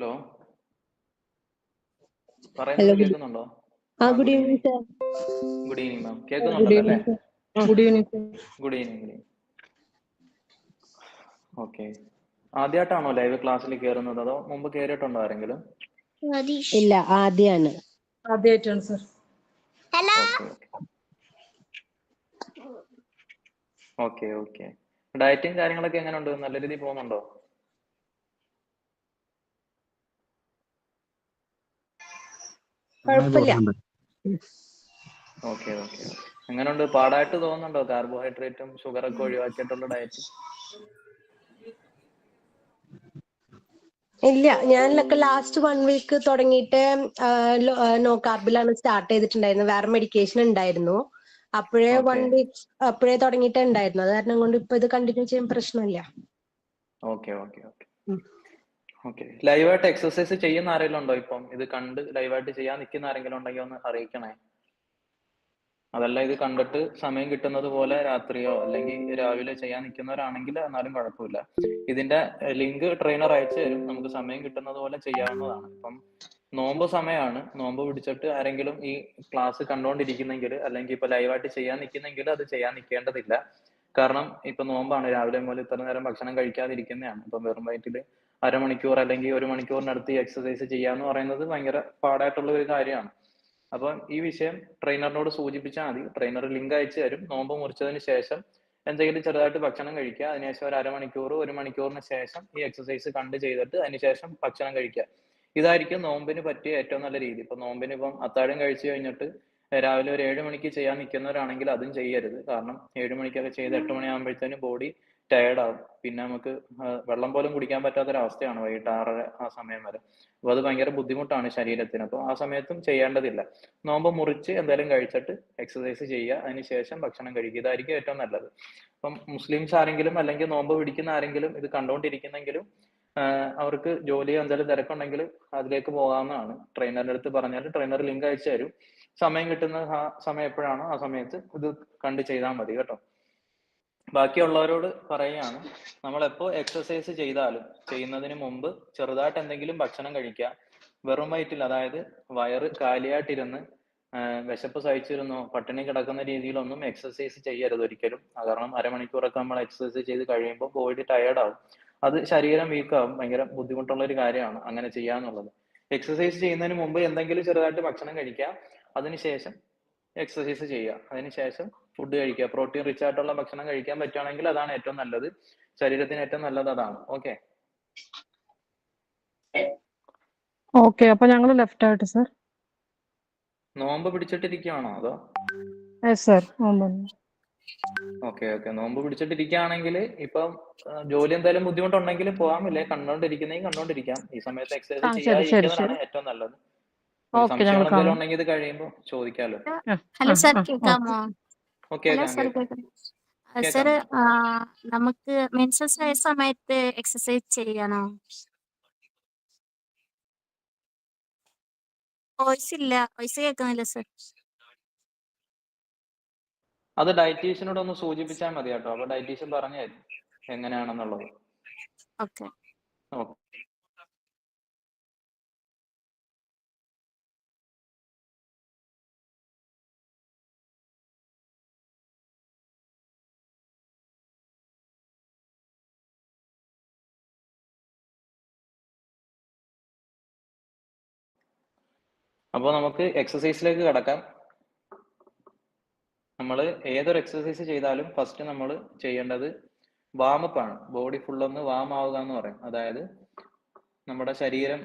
Hello, hello പറയുന്നത് കേൾക്കുന്നുണ്ടോ? Good good evening evening. Sir. Good evening ma'am. Good കേൾക്കുന്നുണ്ടല്ലോ അല്ലേ? Evening good evening sir. Good evening. Okay. ആദ്യമായിട്ടാണോ live ക്ലാസ്സിൽ കയറുന്നത് അതോ മുമ്പ് കയറിയിട്ടുണ്ടോ ആരെങ്കിലും? ഇല്ല, ആദ്യാണ്. ആദ്യമായിട്ടാണ് സർ. Okay okay. ഡയറ്റും കാര്യങ്ങളൊക്കെ എങ്ങനെയുണ്ട്? നല്ല രീതിയിൽ പോകുന്നുണ്ടോ? കുഴപ്പമില്ല. Okay okay. എങ്ങനെയുണ്ട്? പാടായിട്ട് തോന്നുന്നുണ്ടോ കാർബോഹൈഡ്രേറ്റും ഷുഗറൊക്കെ ഒഴിവാക്കിയിട്ടുള്ള ഡയറ്റ്? ഇല്ല, ഞാനൊക്കെ ലാസ്റ്റ് 1 വീക്ക് തുടങ്ങിയിട്ട് നോ കാർബിലാണ് സ്റ്റാർട്ട് ചെയ്തിട്ടുണ്ടായിരുന്നത്. വേറെ മെഡിക്കേഷൻ ഉണ്ടായിരുന്നു. അപ്പോഴേ 1 വീക്ക് അപ്പോഴേ തുടങ്ങിയിട്ടേ ഉണ്ടായിരുന്നു. അത് കാരണം കൊണ്ട് ഇപ്പൊ ഇത് കണ്ടിന്യൂ ചെയ്യാൻ പ്രശ്നമില്ല. Okay okay okay okay. ലൈവായിട്ട് എക്സസൈസ് ചെയ്യുന്ന ആരെങ്കിലും ഉണ്ടോ? ഇപ്പം ഇത് കണ്ട് ലൈവായിട്ട് ചെയ്യാൻ നിൽക്കുന്ന ആരെങ്കിലും ഉണ്ടെങ്കിൽ ഒന്ന് അറിയിക്കണേ. അതല്ല ഇത് കണ്ടിട്ട് സമയം കിട്ടുന്നത് പോലെ രാത്രിയോ അല്ലെങ്കിൽ രാവിലെ ചെയ്യാൻ നിൽക്കുന്നവരാണെങ്കിൽ എന്നാലും കുഴപ്പമില്ല. ഇതിന്റെ ലിങ്ക് ട്രെയിനർ അയച്ചു തരും. നമുക്ക് സമയം കിട്ടുന്നത് പോലെ ചെയ്യാവുന്നതാണ്. ഇപ്പം നോമ്പ് സമയമാണ്. നോമ്പ് പിടിച്ചിട്ട് ആരെങ്കിലും ഈ ക്ലാസ് കണ്ടുകൊണ്ടിരിക്കുന്നെങ്കിൽ അല്ലെങ്കിൽ ഇപ്പൊ ലൈവായിട്ട് ചെയ്യാൻ നിൽക്കുന്നെങ്കിൽ അത് ചെയ്യാൻ നിൽക്കേണ്ടതില്ല. കാരണം ഇപ്പൊ നോമ്പാണ്, രാവിലെ മുതൽ ഇത്ര നേരം ഭക്ഷണം കഴിക്കാതിരിക്കുന്നതാണ്. ഇപ്പം വെറും വയറ്റില് അരമണിക്കൂർ അല്ലെങ്കിൽ 1 മണിക്കൂറിനടുത്ത് എക്സസൈസ് ചെയ്യാന്ന് പറയുന്നത് ഭയങ്കര പാടായിട്ടുള്ള ഒരു കാര്യമാണ്. അപ്പം ഈ വിഷയം ട്രെയിനറിനോട് സൂചിപ്പിച്ചാൽ മതി. ട്രെയിനർ ലിങ്ക് അയച്ചു തരും. നോമ്പ് മുറിച്ചതിന് ശേഷം എന്തെങ്കിലും ചെറുതായിട്ട് ഭക്ഷണം കഴിക്കുക. അതിനുശേഷം ഒരു അരമണിക്കൂർ 1 മണിക്കൂറിന് ശേഷം ഈ എക്സസൈസ് കണ്ട് ചെയ്തിട്ട് അതിനുശേഷം ഭക്ഷണം കഴിക്കുക. ഇതായിരിക്കും നോമ്പിന് പറ്റിയ ഏറ്റവും നല്ല രീതി. ഇപ്പൊ നോമ്പിന് ഇപ്പം അത്താഴം കഴിച്ചു കഴിഞ്ഞിട്ട് രാവിലെ ഒരു 7 മണിക്ക് ചെയ്യാൻ നിൽക്കുന്നവരാണെങ്കിൽ അതും ചെയ്യരുത്. കാരണം 7 മണിക്കൊക്കെ ചെയ്ത് 8 മണിയാകുമ്പോഴത്തേനും ബോഡി ടയേർഡ് ആവും. പിന്നെ നമുക്ക് വെള്ളം പോലും കുടിക്കാൻ പറ്റാത്തൊരവസ്ഥയാണ് വൈകിട്ട് 6:30 ആ സമയം വരെ. അപ്പൊ അത് ഭയങ്കര ബുദ്ധിമുട്ടാണ് ശരീരത്തിന്. അപ്പോൾ ആ സമയത്തും ചെയ്യേണ്ടതില്ല. നോമ്പ് മുറിച്ച് എന്തെങ്കിലും കഴിച്ചിട്ട് എക്സസൈസ് ചെയ്യുക, അതിനുശേഷം ഭക്ഷണം കഴിക്കുക. ഇതായിരിക്കും ഏറ്റവും നല്ലത്. അപ്പം മുസ്ലിംസ് ആരെങ്കിലും അല്ലെങ്കിൽ നോമ്പ് പിടിക്കുന്ന ആരെങ്കിലും ഇത് കണ്ടുകൊണ്ടിരിക്കുന്നെങ്കിലും അവർക്ക് ജോലിയോ എന്തെങ്കിലും തിരക്കുണ്ടെങ്കിൽ അതിലേക്ക് പോകാവുന്നതാണ്. ട്രെയിനറിന്റെ അടുത്ത് പറഞ്ഞാൽ ട്രെയിനർ ലിങ്ക് അയച്ചു തരും. സമയം കിട്ടുന്ന സമയം എപ്പോഴാണോ ആ സമയത്ത് ഇത് കണ്ട് ചെയ്താൽ മതി കേട്ടോ. ബാക്കിയുള്ളവരോട് പറയുകയാണ്, നമ്മൾ എപ്പോൾ എക്സസൈസ് ചെയ്താലും ചെയ്യുന്നതിന് മുമ്പ് ചെറുതായിട്ട് എന്തെങ്കിലും ഭക്ഷണം കഴിക്കുക. വെറും വയറ്റിൽ, അതായത് വയറ് കാലിയായിട്ടിരുന്ന് വിശപ്പ് സഹിച്ചിരുന്നോ പട്ടിണി കിടക്കുന്ന രീതിയിലൊന്നും എക്സസൈസ് ചെയ്യരുത് ഒരിക്കലും. കാരണം അരമണിക്കൂറൊക്കെ നമ്മൾ എക്സസൈസ് ചെയ്ത് കഴിയുമ്പോൾ ബോഡി ടയേർഡ് ആവും. അത് ശരീരം വീക്കാവും. ഭയങ്കര ബുദ്ധിമുട്ടുള്ള ഒരു കാര്യമാണ് അങ്ങനെ ചെയ്യാന്നുള്ളത്. എക്സസൈസ് ചെയ്യുന്നതിന് മുമ്പ് എന്തെങ്കിലും ചെറുതായിട്ട് ഭക്ഷണം കഴിക്കുക, അതിനുശേഷം എക്സസൈസ് ചെയ്യുക, അതിനുശേഷം ഫുഡ് കഴിക്കുക. പ്രോട്ടീൻ റിച്ച് ആയിട്ടുള്ള ഭക്ഷണം കഴിക്കാൻ പറ്റുകയാണെങ്കിൽ അതാണ് ഏറ്റവും നല്ലത്. ശരീരത്തിന് ഏറ്റവും നല്ലത് അതാണ്. ഓക്കെ ഓക്കെ, അപ്പൊ ഞങ്ങൾ ലെഫ്റ്റ് ആയിട്ട് സർ. നോമ്പ് പിടിച്ചിട്ടിരിക്കുകയാണോ അതോ? സർ. Okay okay. നോമ്പ് പിടിച്ചിട്ടിരിക്കുകയാണെങ്കിൽ ഇപ്പം ജോലി എന്തായാലും ബുദ്ധിമുട്ടുണ്ടെങ്കിൽ പോകാം. ഇല്ലേ കണ്ടോണ്ടിരിക്കുന്നെങ്കിൽ കണ്ടോണ്ടിരിക്കാം. ഈ സമയത്ത് എക്സസൈസ് ചെയ്യാതിരിക്കുന്നതാണ് ഏറ്റവും നല്ലത്. സംശയങ്ങൾ എന്തെങ്കിലും ഉണ്ടെങ്കിൽ ഇത് കഴിയുമ്പോൾ ചോദിക്കാലോ. ഹലോ സർ, കേൾക്കാമോ? ഓക്കെ സർ, നമുക്ക് മെൻസസ് ആയ സമയത്ത് എക്സസൈസ് ചെയ്യണോ? വോയിസ് കേൾക്കുന്നില്ല സർ. അത് ഡയറ്റീഷ്യനോട് ഒന്ന് സൂചിപ്പിച്ചാൽ മതി കേട്ടോ. അപ്പൊ ഡയറ്റീഷ്യൻ പറഞ്ഞു തരും എങ്ങനെയാണെന്നുള്ളത്. ഓക്കെ. അപ്പോൾ നമുക്ക് എക്സസൈസിലേക്ക് കടക്കാം. നമ്മൾ ഏതൊരു എക്സസൈസ് ചെയ്താലും ഫസ്റ്റ് നമ്മൾ ചെയ്യേണ്ടത് വാമപ്പ് ആണ്. ബോഡി ഫുൾ ഒന്ന് വാം ആവുക എന്ന് പറയും. അതായത് നമ്മുടെ ശരീരം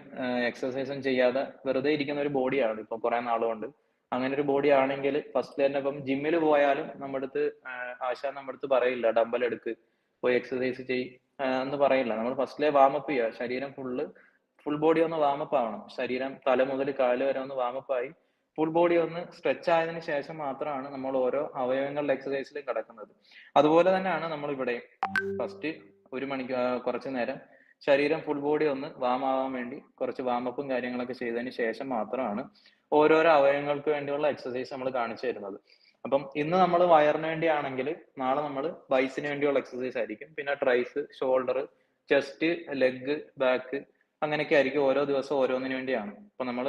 എക്സസൈസും ചെയ്യാതെ വെറുതെ ഇരിക്കുന്ന ഒരു ബോഡിയാണ് ഇപ്പൊ കുറെ നാളുകൊണ്ട്. അങ്ങനെ ഒരു ബോഡി ആണെങ്കിൽ ഫസ്റ്റ് തന്നെ ഇപ്പം ജിമ്മിൽ പോയാലും നമ്മുടെ അടുത്ത് ആശാൻ നമ്മുടെ അടുത്ത് പറയില്ല ഡമ്പൽ എടുക്ക് പോയി എക്സസൈസ് ചെയ് എന്ന് പറയില്ല. നമ്മൾ ഫസ്റ്റിലെ വാമപ്പ് ചെയ്യുക. ശരീരം ഫുൾ ബോഡി ഒന്ന് വാമപ്പ് ആവണം. ശരീരം തല മുതൽ കാല് വരെ ഒന്ന് വാമപ്പ് ആയി ഫുൾ ബോഡി ഒന്ന് സ്ട്രെച്ച് ആയതിനു ശേഷം മാത്രമാണ് നമ്മൾ ഓരോ അവയവങ്ങളുടെ എക്സസൈസിലേക്ക് കടക്കുന്നത്. അതുപോലെ തന്നെയാണ് നമ്മൾ ഇവിടെ ഫസ്റ്റ് 1 മണിക്കൂർ കുറച്ചു നേരം ശരീരം ഫുൾ ബോഡി ഒന്ന് വാം ആവാൻ വേണ്ടി കുറച്ച് വാമപ്പും കാര്യങ്ങളൊക്കെ ചെയ്തതിന് ശേഷം മാത്രമാണ് ഓരോരോ അവയവങ്ങൾക്ക് വേണ്ടിയുള്ള എക്സസൈസ് നമ്മൾ കാണിച്ചു തരുന്നത്. അപ്പം ഇന്ന് നമ്മൾ വയറിന് വേണ്ടിയാണെങ്കിൽ നാളെ നമ്മൾ ബൈസിന് വേണ്ടിയുള്ള എക്സസൈസ് ആയിരിക്കും. പിന്നെ tris, shoulder, chest, leg, back, അങ്ങനെയൊക്കെ ആയിരിക്കും. ഓരോ ദിവസം ഓരോന്നിനു വേണ്ടിയാണ്. ഇപ്പൊ നമ്മൾ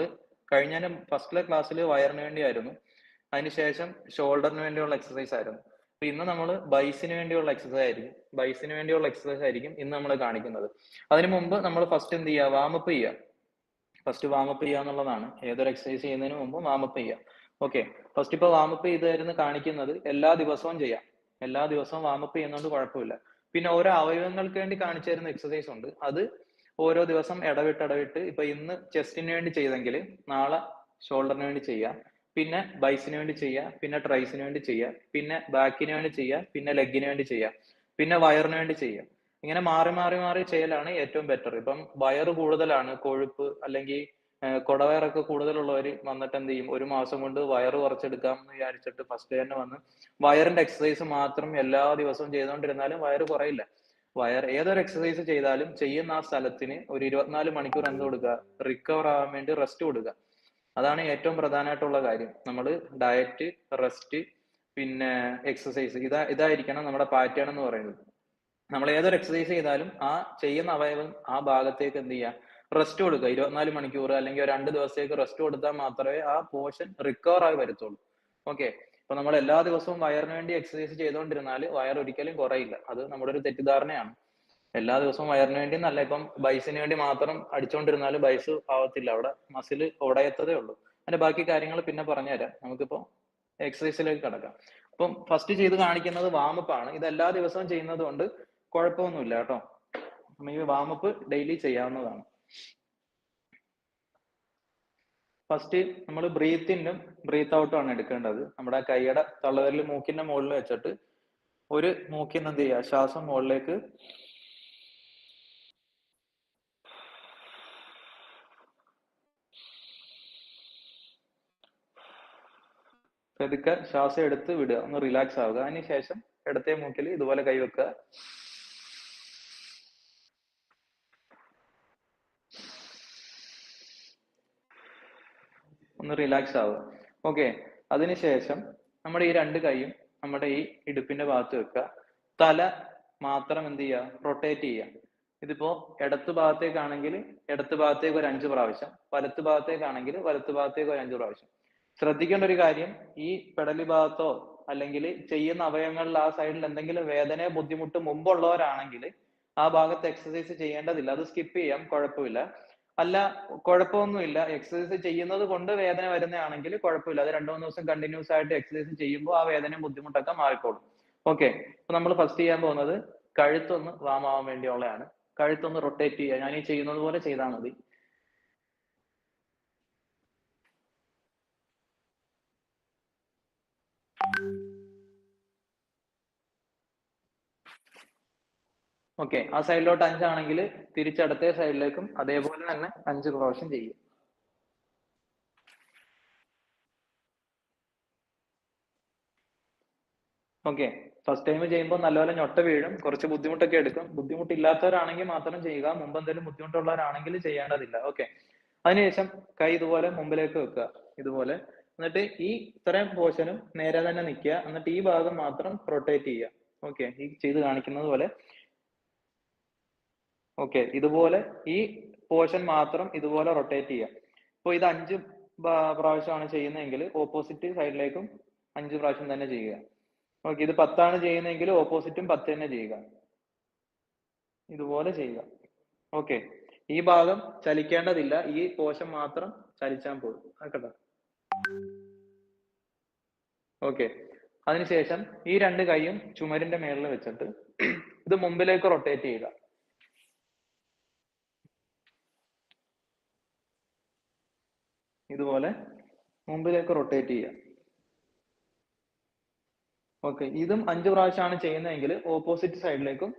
കഴിഞ്ഞ ഫസ്റ്റിലെ ക്ലാസ്സിൽ വയറിന് വേണ്ടിയായിരുന്നു, അതിനുശേഷം ഷോൾഡറിന് വേണ്ടിയുള്ള എക്സസൈസ് ആയിരുന്നു. അപ്പൊ ഇന്ന് നമ്മൾ ബൈസിന് വേണ്ടിയുള്ള എക്സസൈസ് ആയിരിക്കും ഇന്ന് നമ്മൾ കാണിക്കുന്നത്. അതിനു മുമ്പ് നമ്മൾ ഫസ്റ്റ് എന്ത് ചെയ്യുക, വാമപ്പ് ചെയ്യുക. ഫസ്റ്റ് വാമപ്പ് ചെയ്യുക എന്നുള്ളതാണ്. ഏതൊരു എക്സസൈസ് ചെയ്യുന്നതിന് മുമ്പ് വാമപ്പ് ചെയ്യുക. ഓക്കെ, ഫസ്റ്റ് ഇപ്പൊ വാമപ്പ് ചെയ്തായിരുന്നു കാണിക്കുന്നത്. എല്ലാ ദിവസവും ചെയ്യാം. എല്ലാ ദിവസവും വാമപ്പ് ചെയ്യുന്നതുകൊണ്ട് കുഴപ്പമില്ല. പിന്നെ ഓരോ അവയവങ്ങൾക്ക് വേണ്ടി കാണിച്ചു തരുന്ന എക്സസൈസ് ഉണ്ട്. അത് ഓരോ ദിവസം ഇടവിട്ട് ഇപ്പൊ ഇന്ന് ചെസ്റ്റിന് വേണ്ടി ചെയ്തെങ്കിൽ നാളെ ഷോൾഡറിന് വേണ്ടി ചെയ്യാം, പിന്നെ ബൈസിന് വേണ്ടി ചെയ്യാം, പിന്നെ ട്രൈസിന് വേണ്ടി ചെയ്യാം, പിന്നെ ബാക്കിന് വേണ്ടി ചെയ്യാം, പിന്നെ ലെഗിന് വേണ്ടി ചെയ്യാം, പിന്നെ വയറിന് വേണ്ടി ചെയ്യാം. ഇങ്ങനെ മാറി മാറി മാറി ചെയ്യലാണ് ഏറ്റവും ബെറ്റർ. ഇപ്പം വയറ് കൂടുതലാണ്, കൊഴുപ്പ് അല്ലെങ്കിൽ കുടവയറൊക്കെ കൂടുതലുള്ളവർ വന്നിട്ട് എന്ത് ചെയ്യും, ഒരു മാസം കൊണ്ട് വയറ് കുറച്ചെടുക്കാം എന്ന് വിചാരിച്ചിട്ട് ഫസ്റ്റ് തന്നെ വന്ന് വയറിന്റെ എക്സസൈസ് മാത്രം എല്ലാ ദിവസവും ചെയ്തുകൊണ്ടിരുന്നാലും വയറ് കുറയില്ല. ഏതൊരു എക്സസൈസ് ചെയ്താലും ചെയ്യുന്ന ആ സ്ഥലത്തിന് ഒരു 24 മണിക്കൂർ എന്ത് കൊടുക്കുക, റിക്കവർ ആവാൻ വേണ്ടി റെസ്റ്റ് കൊടുക്കുക. അതാണ് ഏറ്റവും പ്രധാനമായിട്ടുള്ള കാര്യം. നമ്മൾ ഡയറ്റ്, റെസ്റ്റ്, പിന്നെ എക്സസൈസ്, ഇതായിരിക്കണം നമ്മുടെ പാറ്റേൺ എന്ന് പറയുന്നത്. നമ്മൾ ഏതൊരു എക്സസൈസ് ചെയ്താലും ആ ചെയ്യുന്ന അവയവം ആ ഭാഗത്തേക്ക് എന്ത് ചെയ്യുക, റെസ്റ്റ് കൊടുക്കുക. 24 മണിക്കൂർ അല്ലെങ്കിൽ 2 ദിവസത്തേക്ക് റെസ്റ്റ് കൊടുത്താൽ മാത്രമേ ആ പോർഷൻ റിക്കവർ ആയി വരത്തുള്ളൂ. ഓക്കെ, ഇപ്പൊ നമ്മൾ എല്ലാ ദിവസവും വയറിന് വേണ്ടി എക്സസൈസ് ചെയ്തുകൊണ്ടിരുന്നാൽ വയർ ഒരിക്കലും കുറയില്ല. അത് നമ്മുടെ ഒരു തെറ്റിദ്ധാരണയാണ്. എല്ലാ ദിവസവും വയറിന് വേണ്ടി നല്ല, ഇപ്പം ബൈസിന് വേണ്ടി മാത്രം അടിച്ചുകൊണ്ടിരുന്നാലും ബൈസ് ആവത്തില്ല, അവിടെ മസിൽ ഉടയത്തതേ ഉള്ളൂ. അതിന്റെ ബാക്കി കാര്യങ്ങൾ പിന്നെ പറഞ്ഞുതരാം. നമുക്കിപ്പോ എക്സസൈസിലേക്ക് കടക്കാം. അപ്പം ഫസ്റ്റ് ചെയ്ത് കാണിക്കുന്നത് വാമപ്പ് ആണ്. ഇത് എല്ലാ ദിവസവും ചെയ്യുന്നത് കൊണ്ട് കുഴപ്പമൊന്നുമില്ല കേട്ടോ. ഈ വാമപ്പ് ഡെയിലി ചെയ്യാവുന്നതാണ്. ഫസ്റ്റ് നമ്മൾ ബ്രീത്ത് ഇന്നും ബ്രീത്ത് ഔട്ടും ആണ് എടുക്കേണ്ടത്. നമ്മുടെ കൈയുടെ തള്ളവിരൽ മൂക്കിന്റെ മുകളിൽ വെച്ചിട്ട് ഒരു മൂക്കിൽ നിന്ന് എന്ത് ചെയ്യുക, ശ്വാസം മുകളിലേക്ക് പതുക്കെ ശ്വാസം എടുത്ത് വിടുക, ഒന്ന് റിലാക്സ് ആവുക. അതിനുശേഷം ഇടത്തെ മൂക്കിൽ ഇതുപോലെ കൈവെക്കുക. ഒന്ന് റിലാക്സ് ആവുക. ഓക്കെ, അതിനുശേഷം നമ്മുടെ ഈ രണ്ട് കൈയും നമ്മുടെ ഈ ഇടുപ്പിന്റെ ഭാഗത്ത് വെക്കുക. തല മാത്രം എന്ത് ചെയ്യുക, റൊട്ടേറ്റ് ചെയ്യുക. ഇതിപ്പോ ഇടത്ത് ഭാഗത്തേക്കാണെങ്കിൽ ഇടത്ത് ഭാഗത്തേക്ക് ഒരു 5 പ്രാവശ്യം, വലത്ത് ഭാഗത്തേക്കാണെങ്കിൽ വലത്ത് ഭാഗത്തേക്ക് ഒരു 5 പ്രാവശ്യം. ശ്രദ്ധിക്കേണ്ട ഒരു കാര്യം, ഈ പെടലി ഭാഗത്തോ അല്ലെങ്കിൽ ചെയ്യുന്ന അവയവങ്ങളിൽ ആ സൈഡിൽ എന്തെങ്കിലും വേദനയോ ബുദ്ധിമുട്ട് മുമ്പുള്ളവരാണെങ്കിൽ ആ ഭാഗത്ത് എക്സസൈസ് ചെയ്യേണ്ടതില്ല, അത് സ്കിപ്പ് ചെയ്യാം, കുഴപ്പമില്ല. അല്ല, കുഴപ്പമൊന്നുമില്ല, എക്സസൈസ് ചെയ്യുന്നത് കൊണ്ട് വേദന വരുന്നതാണെങ്കിൽ കുഴപ്പമില്ല. അത് 2-3 ദിവസം കണ്ടിന്യൂസ് ആയിട്ട് എക്സസൈസ് ചെയ്യുമ്പോൾ ആ വേദനയും ബുദ്ധിമുട്ടൊക്കെ മാറിക്കോളും. ഓക്കെ, അപ്പൊ നമ്മൾ ഫസ്റ്റ് ചെയ്യാൻ പോകുന്നത് കഴുത്തൊന്ന് വാം ആവാൻ വേണ്ടിയുള്ളതാണ്. കഴുത്തൊന്ന് റൊട്ടേറ്റ് ചെയ്യുക. ഞാൻ ഈ ചെയ്യുന്നത് പോലെ ചെയ്താൽ മതി. ഓക്കെ, ആ സൈഡിലോട്ട് 5 ആണെങ്കിൽ തിരിച്ചടുത്ത സൈഡിലേക്കും അതേപോലെ തന്നെ 5 പ്രാവശ്യം ചെയ്യും. ഓക്കെ, ഫസ്റ്റ് ടൈം ചെയ്യുമ്പോൾ നല്ലപോലെ ഞൊട്ട വീഴും, കുറച്ച് ബുദ്ധിമുട്ടൊക്കെ എടുക്കും. ബുദ്ധിമുട്ടില്ലാത്തവരാണെങ്കിൽ മാത്രം ചെയ്യുക, മുമ്പ് എന്തെങ്കിലും ബുദ്ധിമുട്ടുള്ളവരാണെങ്കിൽ ചെയ്യേണ്ടതില്ല. ഓക്കെ, അതിനുശേഷം കൈ ഇതുപോലെ മുമ്പിലേക്ക് വെക്കുക, ഇതുപോലെ. എന്നിട്ട് ഈ ഇത്രയും പോർഷനും നേരെ തന്നെ നിൽക്കുക. എന്നിട്ട് ഈ ഭാഗം മാത്രം റൊട്ടേറ്റ് ചെയ്യുക. ഓക്കെ, ഈ ചെയ്ത് കാണിക്കുന്നത് പോലെ. ഓക്കെ, ഇതുപോലെ ഈ പോർഷൻ മാത്രം ഇതുപോലെ റൊട്ടേറ്റ് ചെയ്യുക. ഇപ്പോൾ ഇത് 5 പ്രാവശ്യമാണ് ചെയ്യുന്നതെങ്കിൽ ഓപ്പോസിറ്റ് സൈഡിലേക്കും 5 പ്രാവശ്യം തന്നെ ചെയ്യുക. ഓക്കെ, ഇത് 10 ആണ് ചെയ്യുന്നതെങ്കിൽ ഓപ്പോസിറ്റും 10 തന്നെ ചെയ്യുക. ഇതുപോലെ ചെയ്യുക. ഓക്കെ, ഈ ഭാഗം ചലിക്കേണ്ടതില്ല, ഈ പോർഷൻ മാത്രം ചലിച്ചാൽ പോകും കേട്ടോ. ഓക്കെ, അതിനുശേഷം ഈ 2 കൈയും ചുമരിന്റെ മേളിൽ വെച്ചിട്ട് ഇത് മുമ്പിലേക്ക് റൊട്ടേറ്റ് ചെയ്യുക. ഇതുപോലെ മുമ്പിലേക്ക് റൊട്ടേറ്റ് ചെയ്യുക. ഓക്കെ, ഇതും 5 പ്രാവശ്യമാണ് ചെയ്യുന്നതെങ്കിൽ ഓപ്പോസിറ്റ് സൈഡിലേക്കും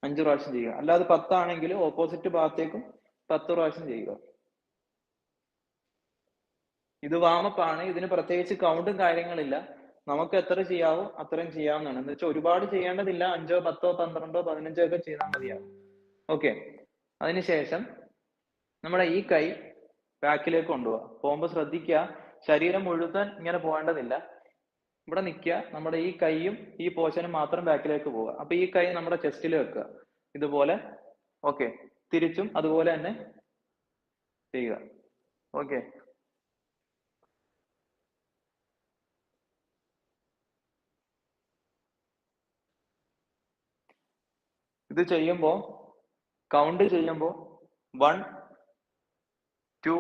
5 പ്രാവശ്യം ചെയ്യുക. അല്ലാതെ 10 ആണെങ്കിൽ ഓപ്പോസിറ്റ് ഭാഗത്തേക്കും 10 പ്രാവശ്യം ചെയ്യുക. ഇത് വാമപ്പ് ആണ്. ഇതിന് പ്രത്യേകിച്ച് കൗണ്ടും കാര്യങ്ങളില്ല. നമുക്ക് എത്ര ചെയ്യാവോ അത്രയും ചെയ്യാവുന്നതാണ്. എന്ന് വെച്ചാൽ ഒരുപാട് ചെയ്യേണ്ടതില്ല. 5, 10, 12, 15 ഒക്കെ ചെയ്താൽ മതിയാവും. ഓക്കെ, അതിനുശേഷം നമ്മുടെ ഈ കൈ ബാക്കിലേക്ക് കൊണ്ടുപോവാ. പോകുമ്പോൾ ശ്രദ്ധിക്കുക, ശരീരം മുഴുവൻ ഇങ്ങനെ പോകേണ്ടതില്ല. ഇവിടെ നിൽക്കുക, നമ്മുടെ ഈ കൈയും ഈ പോർഷനും മാത്രം ബാക്കിലേക്ക് പോവുക. അപ്പൊ ഈ കൈ നമ്മുടെ ചെസ്റ്റിൽ വെക്കുക ഇതുപോലെ. ഓക്കെ, തിരിച്ചും അതുപോലെ തന്നെ ചെയ്യുക. ഓക്കെ, ഇത് ചെയ്യുമ്പോൾ കൗണ്ട് ചെയ്യുമ്പോൾ 1 2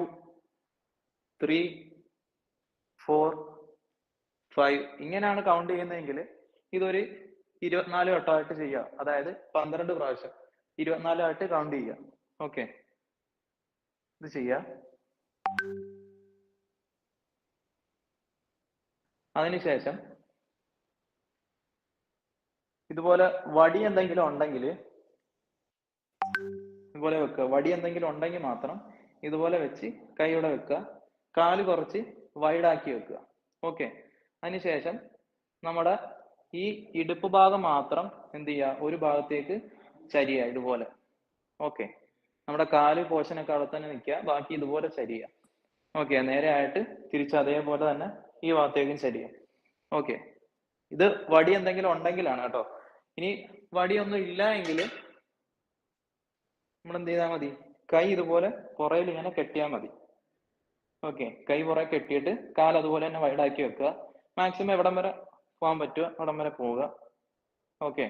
3 4 5 ഇങ്ങനെയാണ് കൗണ്ട് ചെയ്യുന്നതെങ്കിൽ ഇതൊരു 24 വട്ടമായിട്ട് ചെയ്യുക. അതായത് 12 പ്രാവശ്യം 24 ആയിട്ട് കൗണ്ട് ചെയ്യുക. ഓക്കെ, ഇത് ചെയ്യുക. അതിനുശേഷം ഇതുപോലെ വടി എന്തെങ്കിലും ഉണ്ടെങ്കിൽ ഇതുപോലെ വെക്കുക. വടി എന്തെങ്കിലും ഉണ്ടെങ്കിൽ മാത്രം ഇതുപോലെ വെച്ച് കൈയുടെ വെക്കുക. കാല് കുറച്ച് വൈഡാക്കി വെക്കുക. ഓക്കെ, അതിനുശേഷം നമ്മുടെ ഈ ഇടുപ്പ് ഭാഗം മാത്രം എന്ത് ചെയ്യുക, ഒരു ഭാഗത്തേക്ക് ചരിയുക ഇതുപോലെ. ഓക്കെ, നമ്മുടെ കാല് പോർഷനൊക്കെ അവിടെ തന്നെ നിൽക്കുക, ബാക്കി ഇതുപോലെ ചരിയുക. ഓക്കെ, നേരെ ആയിട്ട് തിരിച്ച് അതേപോലെ തന്നെ ഈ ഭാഗത്തേക്കും ചരിയുക. ഓക്കെ, ഇത് വടി എന്തെങ്കിലും ഉണ്ടെങ്കിലാണ് കേട്ടോ. ഇനി വടിയൊന്നും ഇല്ല എങ്കിൽ നമ്മൾ എന്ത് ചെയ്താൽ മതി, കൈ ഇതുപോലെ പുറയിൽ ഇങ്ങനെ കെട്ടിയാൽ മതി. ഓക്കെ, കൈ പുറകെ കെട്ടിയിട്ട് കാൽ അതുപോലെ തന്നെ വൈഡാക്കി വെക്കുക. മാക്സിമം എവിടം വരെ പോകാൻ പറ്റുക അവിടം വരെ പോവുക. ഓക്കെ,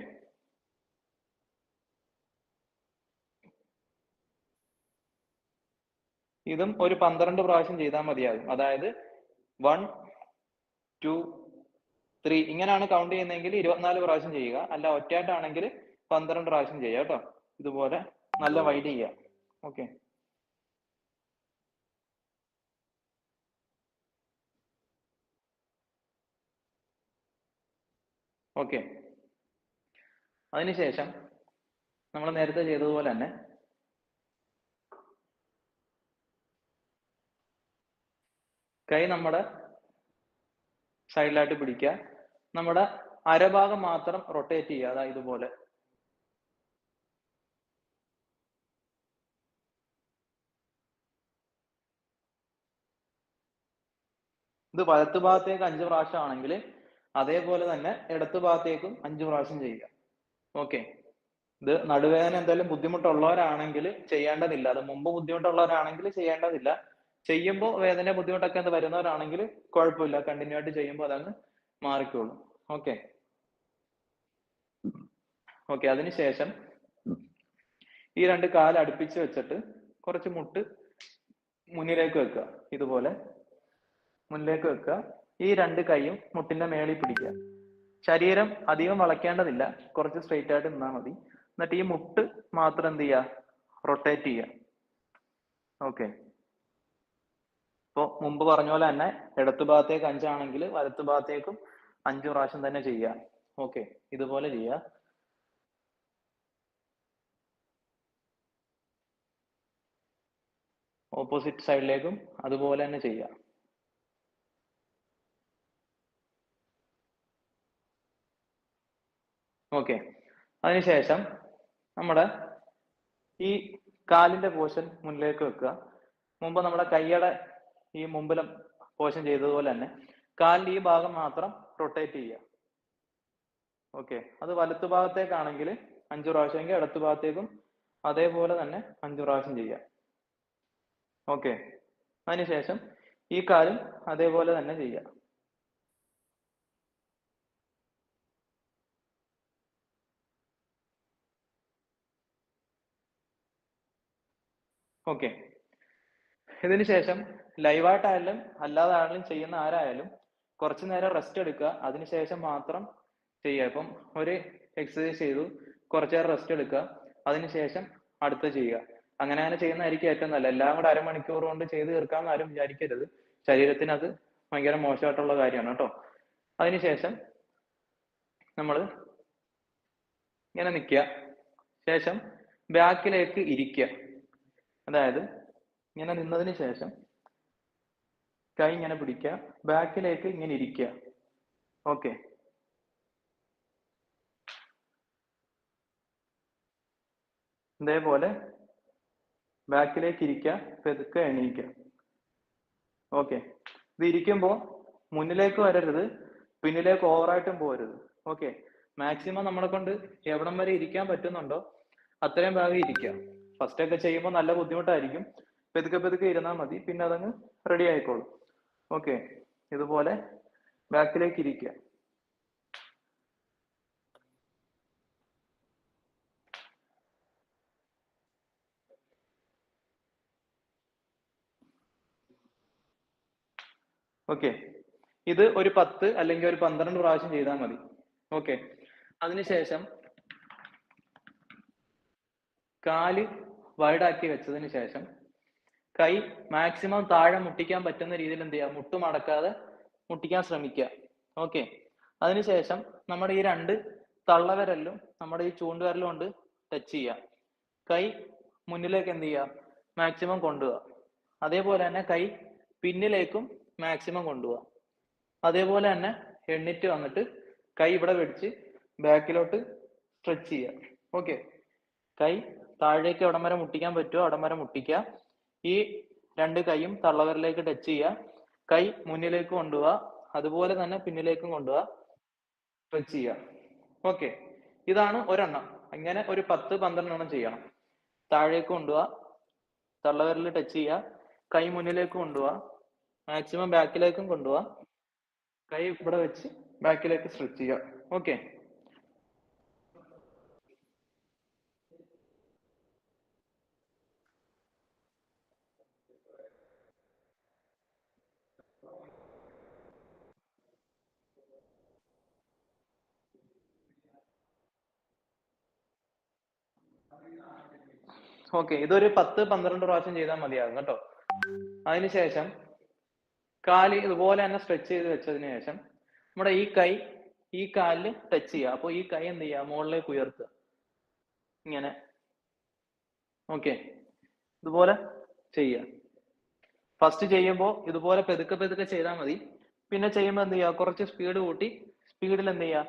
ഇതും ഒരു 12 പ്രാവശ്യം ചെയ്താൽ മതിയാകും. അതായത് 1 2 3 ഇങ്ങനെയാണ് കൗണ്ട് ചെയ്യുന്നതെങ്കിൽ 24 പ്രാവശ്യം ചെയ്യുക. അല്ല ഒറ്റയായിട്ടാണെങ്കിൽ 12 പ്രാവശ്യം ചെയ്യുക കേട്ടോ. ഇതുപോലെ നല്ല വൈഡ് ചെയ്യുക. ഓക്കെ, ഓക്കെ, അതിനുശേഷം നമ്മൾ നേരത്തെ ചെയ്തതുപോലെ തന്നെ കൈ നമ്മുടെ സൈഡിലായിട്ട് പിടിക്കുക. നമ്മുടെ അരഭാഗം മാത്രം റൊട്ടേറ്റ് ചെയ്യുക. അതായത് ഇതുപോലെ. ഇത് വലത്ത് ഭാഗത്തേക്ക് 5 പ്രാവശ്യം ആണെങ്കിൽ അതേപോലെ തന്നെ ഇടത്ത് ഭാഗത്തേക്കും 5 പ്രാവശ്യം ചെയ്യുക. ഓക്കെ, ഇത് നടുവേദന എന്തെങ്കിലും ബുദ്ധിമുട്ടുള്ളവരാണെങ്കിൽ ചെയ്യേണ്ടതില്ല. അത് മുമ്പ് ബുദ്ധിമുട്ടുള്ളവരാണെങ്കിൽ ചെയ്യേണ്ടതില്ല. ചെയ്യുമ്പോൾ വേദന ബുദ്ധിമുട്ടൊക്കെ എന്ത് വരുന്നവരാണെങ്കിൽ കുഴപ്പമില്ല, കണ്ടിന്യൂ ആയിട്ട് ചെയ്യുമ്പോൾ അതങ്ങ് മാറിക്കോളും. ഓക്കെ, ഓക്കെ, അതിനുശേഷം ഈ 2 കാല് അടുപ്പിച്ച് വെച്ചിട്ട് കുറച്ച് മുട്ട് മുന്നിലേക്ക് വെക്കുക. ഇതുപോലെ മുന്നിലേക്ക് വെക്കുക. ഈ 2 കൈയും മുട്ടിന്റെ മേളിൽ പിടിക്കുക. ശരീരം അധികം വളയ്ക്കേണ്ടതില്ല, കുറച്ച് സ്ട്രെയിറ്റ് ആയിട്ട് നിന്നാൽ മതി. എന്നിട്ട് ഈ മുട്ട് മാത്രം എന്ത് ചെയ്യുക, റൊട്ടേറ്റ് ചെയ്യുക. ഓക്കെ, ഇപ്പൊ മുമ്പ് പറഞ്ഞ പോലെ തന്നെ ഇടത്ത് ഭാഗത്തേക്ക് 5 ആണെങ്കിൽ വലത്ത് ഭാഗത്തേക്കും 5 പ്രാവശ്യം തന്നെ ചെയ്യുക. ഓക്കെ, ഇതുപോലെ ചെയ്യുക. ഓപ്പോസിറ്റ് സൈഡിലേക്കും അതുപോലെ തന്നെ ചെയ്യുക. ഓക്കെ, അതിനുശേഷം നമ്മുടെ ഈ കാലിന്റെ പോർഷൻ മുന്നിലേക്ക് വെക്കുക. മുമ്പ് നമ്മുടെ കൈയുടെ ഈ മുമ്പിലും പോർഷൻ ചെയ്തതുപോലെ തന്നെ കാലിന്റെ ഈ ഭാഗം മാത്രം റൊട്ടേറ്റ് ചെയ്യുക. ഓക്കെ, അത് വലത്ത് ഭാഗത്തേക്കാണെങ്കിൽ 5 പ്രാവശ്യമെങ്കിൽ ഇടത്ത് ഭാഗത്തേക്കും അതേപോലെ തന്നെ 5 പ്രാവശ്യം ചെയ്യുക. ഓക്കെ, അതിനുശേഷം ഈ കാലും അതേപോലെ തന്നെ ചെയ്യുക. ഓക്കെ, ഇതിന് ശേഷം ലൈവായിട്ടായാലും അല്ലാതായാലും ചെയ്യുന്ന ആരായാലും കുറച്ചു നേരം റെസ്റ്റ് എടുക്കുക. അതിനുശേഷം മാത്രം ചെയ്യുക. ഇപ്പം ഒരു എക്സസൈസ് ചെയ്തു, കുറച്ചു നേരം റെസ്റ്റ് എടുക്കുക, അതിനുശേഷം അടുത്ത ചെയ്യുക. അങ്ങനെയാണ് ചെയ്യുന്നതായിരിക്കും ഏറ്റവും നല്ലത്. എല്ലാം കൂടെ അരമണിക്കൂർ കൊണ്ട് ചെയ്ത് തീർക്കാമെന്ന് ആരും വിചാരിക്കരുത്. ശരീരത്തിന് അത് ഭയങ്കര മോശമായിട്ടുള്ള കാര്യമാണ് കേട്ടോ. അതിനുശേഷം നമ്മൾ ഇങ്ങനെ നിൽക്കുക. ശേഷം ബാക്കിലേക്ക് ഇരിക്കുക. അതായത് ഇങ്ങനെ നിന്നതിന് ശേഷം കൈ ഇങ്ങനെ പിടിക്കുക, ബാക്കിലേക്ക് ഇങ്ങനെ ഇരിക്കുക. ഓക്കെ, ഇതേപോലെ ബാക്കിലേക്ക് ഇരിക്കുക, പെതുക്കെ എണീക്കുക. ഓക്കെ, ഇത് ഇരിക്കുമ്പോൾ മുന്നിലേക്ക് വരരുത്, പിന്നിലേക്ക് ഓവറായിട്ടും പോകരുത്. ഓക്കെ, മാക്സിമം നമ്മളെ കൊണ്ട് എവിടം വരെ ഇരിക്കാൻ പറ്റുന്നുണ്ടോ അത്രയും ഭാഗം ഇരിക്കുക. ഫസ്റ്റ് ഒക്കെ ചെയ്യുമ്പോൾ നല്ല ബുദ്ധിമുട്ടായിരിക്കും, പെതുക്കെ പെതുക്കെ ഇരുന്നാൽ മതി, പിന്നെ അതങ്ങ് റെഡി ആയിക്കോളും. ഓക്കെ, ഇതുപോലെ ബാക്കിലേക്ക് ഇരിക്കുക. ഓക്കെ, ഇത് ഒരു 10 അല്ലെങ്കിൽ ഒരു 12 പ്രാവശ്യം ചെയ്താൽ മതി. ഓക്കെ, അതിനുശേഷം കാല് വൈഡാക്കി വെച്ചതിന് ശേഷം കൈ മാക്സിമം താഴെ മുട്ടിക്കാൻ പറ്റുന്ന രീതിയിൽ എന്ത് ചെയ്യുക, മുട്ട് മടക്കാതെ മുട്ടിക്കാൻ ശ്രമിക്കുക. ഓക്കെ, അതിനുശേഷം നമ്മുടെ ഈ 2 തള്ളവിരലിലും നമ്മുടെ ഈ ചൂണ്ടുവിരലും കൊണ്ട് ടച്ച് ചെയ്യുക. കൈ മുന്നിലേക്ക് എന്ത് ചെയ്യുക, മാക്സിമം കൊണ്ടുപോവുക. അതേപോലെ തന്നെ കൈ പിന്നിലേക്കും മാക്സിമം കൊണ്ടുപോവുക. അതേപോലെ തന്നെ എണ്ണിട്ട് വന്നിട്ട് കൈ ഇവിടെ വെടിച്ച് ബാക്കിലോട്ട് സ്ട്രെച്ച് ചെയ്യുക. ഓക്കെ, കൈ താഴേക്ക് എവിടം വരെ മുട്ടിക്കാൻ പറ്റുമോ അവിടം വരെ മുട്ടിക്കുക. ഈ 2 കൈയും തള്ളവിരലേക്ക് ടച്ച് ചെയ്യുക. കൈ മുന്നിലേക്ക് കൊണ്ടുപോവുക, അതുപോലെ തന്നെ പിന്നിലേക്കും കൊണ്ടുപോവുക, സ്ട്രെച്ച് ചെയ്യുക. ഓക്കെ, ഇതാണ് ഒരെണ്ണം. ഇങ്ങനെ ഒരു 10-12 എണ്ണം ചെയ്യണം. താഴേക്ക് കൊണ്ടുപോവുക, തള്ളവിരൽ ടച്ച് ചെയ്യുക, കൈ മുന്നിലേക്ക് കൊണ്ടുപോവുക, മാക്സിമം ബാക്കിലേക്കും കൊണ്ടുപോവുക, കൈ ഇവിടെ വെച്ച് ബാക്കിലേക്ക് സ്ട്രെച്ച് ചെയ്യുക. ഓക്കെ, ഓക്കെ, ഇതൊരു 10-12 പ്രാവശ്യം ചെയ്താൽ മതിയാകും കേട്ടോ. അതിനുശേഷം കാല് ഇതുപോലെ തന്നെ സ്ട്രെച്ച് ചെയ്ത് വെച്ചതിന് ശേഷം നമ്മുടെ ഈ കൈ ഈ കാലിൽ ടച്ച് ചെയ്യുക. അപ്പോൾ ഈ കൈ എന്ത് ചെയ്യുക, മുകളിലേക്ക് ഉയർത്തുക ഇങ്ങനെ. ഓക്കെ, ഇതുപോലെ ചെയ്യുക. ഫസ്റ്റ് ചെയ്യുമ്പോൾ ഇതുപോലെ പെതുക്കെ പെതുക്കെ ചെയ്താൽ മതി. പിന്നെ ചെയ്യുമ്പോൾ എന്ത് ചെയ്യുക, കുറച്ച് സ്പീഡ് കൂട്ടി സ്പീഡിൽ എന്ത് ചെയ്യുക,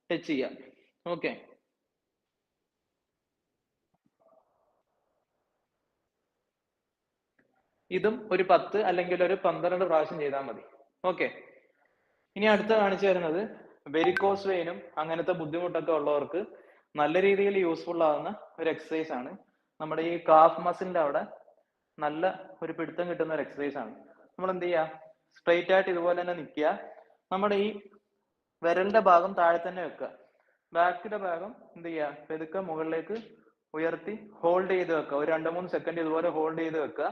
ടച്ച് ചെയ്യുക. ഓക്കെ, ഇതും ഒരു 10 അല്ലെങ്കിൽ ഒരു 12 പ്രാവശ്യം ചെയ്താൽ മതി. ഓക്കെ, ഇനി അടുത്ത കാണിച്ചു തരുന്നത് വെരിക്കോസ് വെയിനും അങ്ങനത്തെ ബുദ്ധിമുട്ടൊക്കെ ഉള്ളവർക്ക് നല്ല രീതിയിൽ യൂസ്ഫുൾ ആവുന്ന ഒരു എക്സസൈസ് ആണ്. നമ്മുടെ ഈ കാഫ് മസിലിന്റെ അവിടെ നല്ല ഒരു പിടുത്തം കിട്ടുന്ന ഒരു എക്സസൈസ് ആണ്. നമ്മൾ എന്ത് ചെയ്യുക, സ്ട്രെയിറ്റ് ആയിട്ട് ഇതുപോലെ തന്നെ നിൽക്കുക. നമ്മുടെ ഈ വിരലിന്റെ ഭാഗം താഴെ തന്നെ വെക്കുക. ബാക്കിന്റെ ഭാഗം എന്ത് ചെയ്യുക, പെതുക്കെ മുകളിലേക്ക് ഉയർത്തി ഹോൾഡ് ചെയ്ത് വെക്കുക. ഒരു 2-3 സെക്കൻഡ് ഇതുപോലെ ഹോൾഡ് ചെയ്ത് വെക്കുക,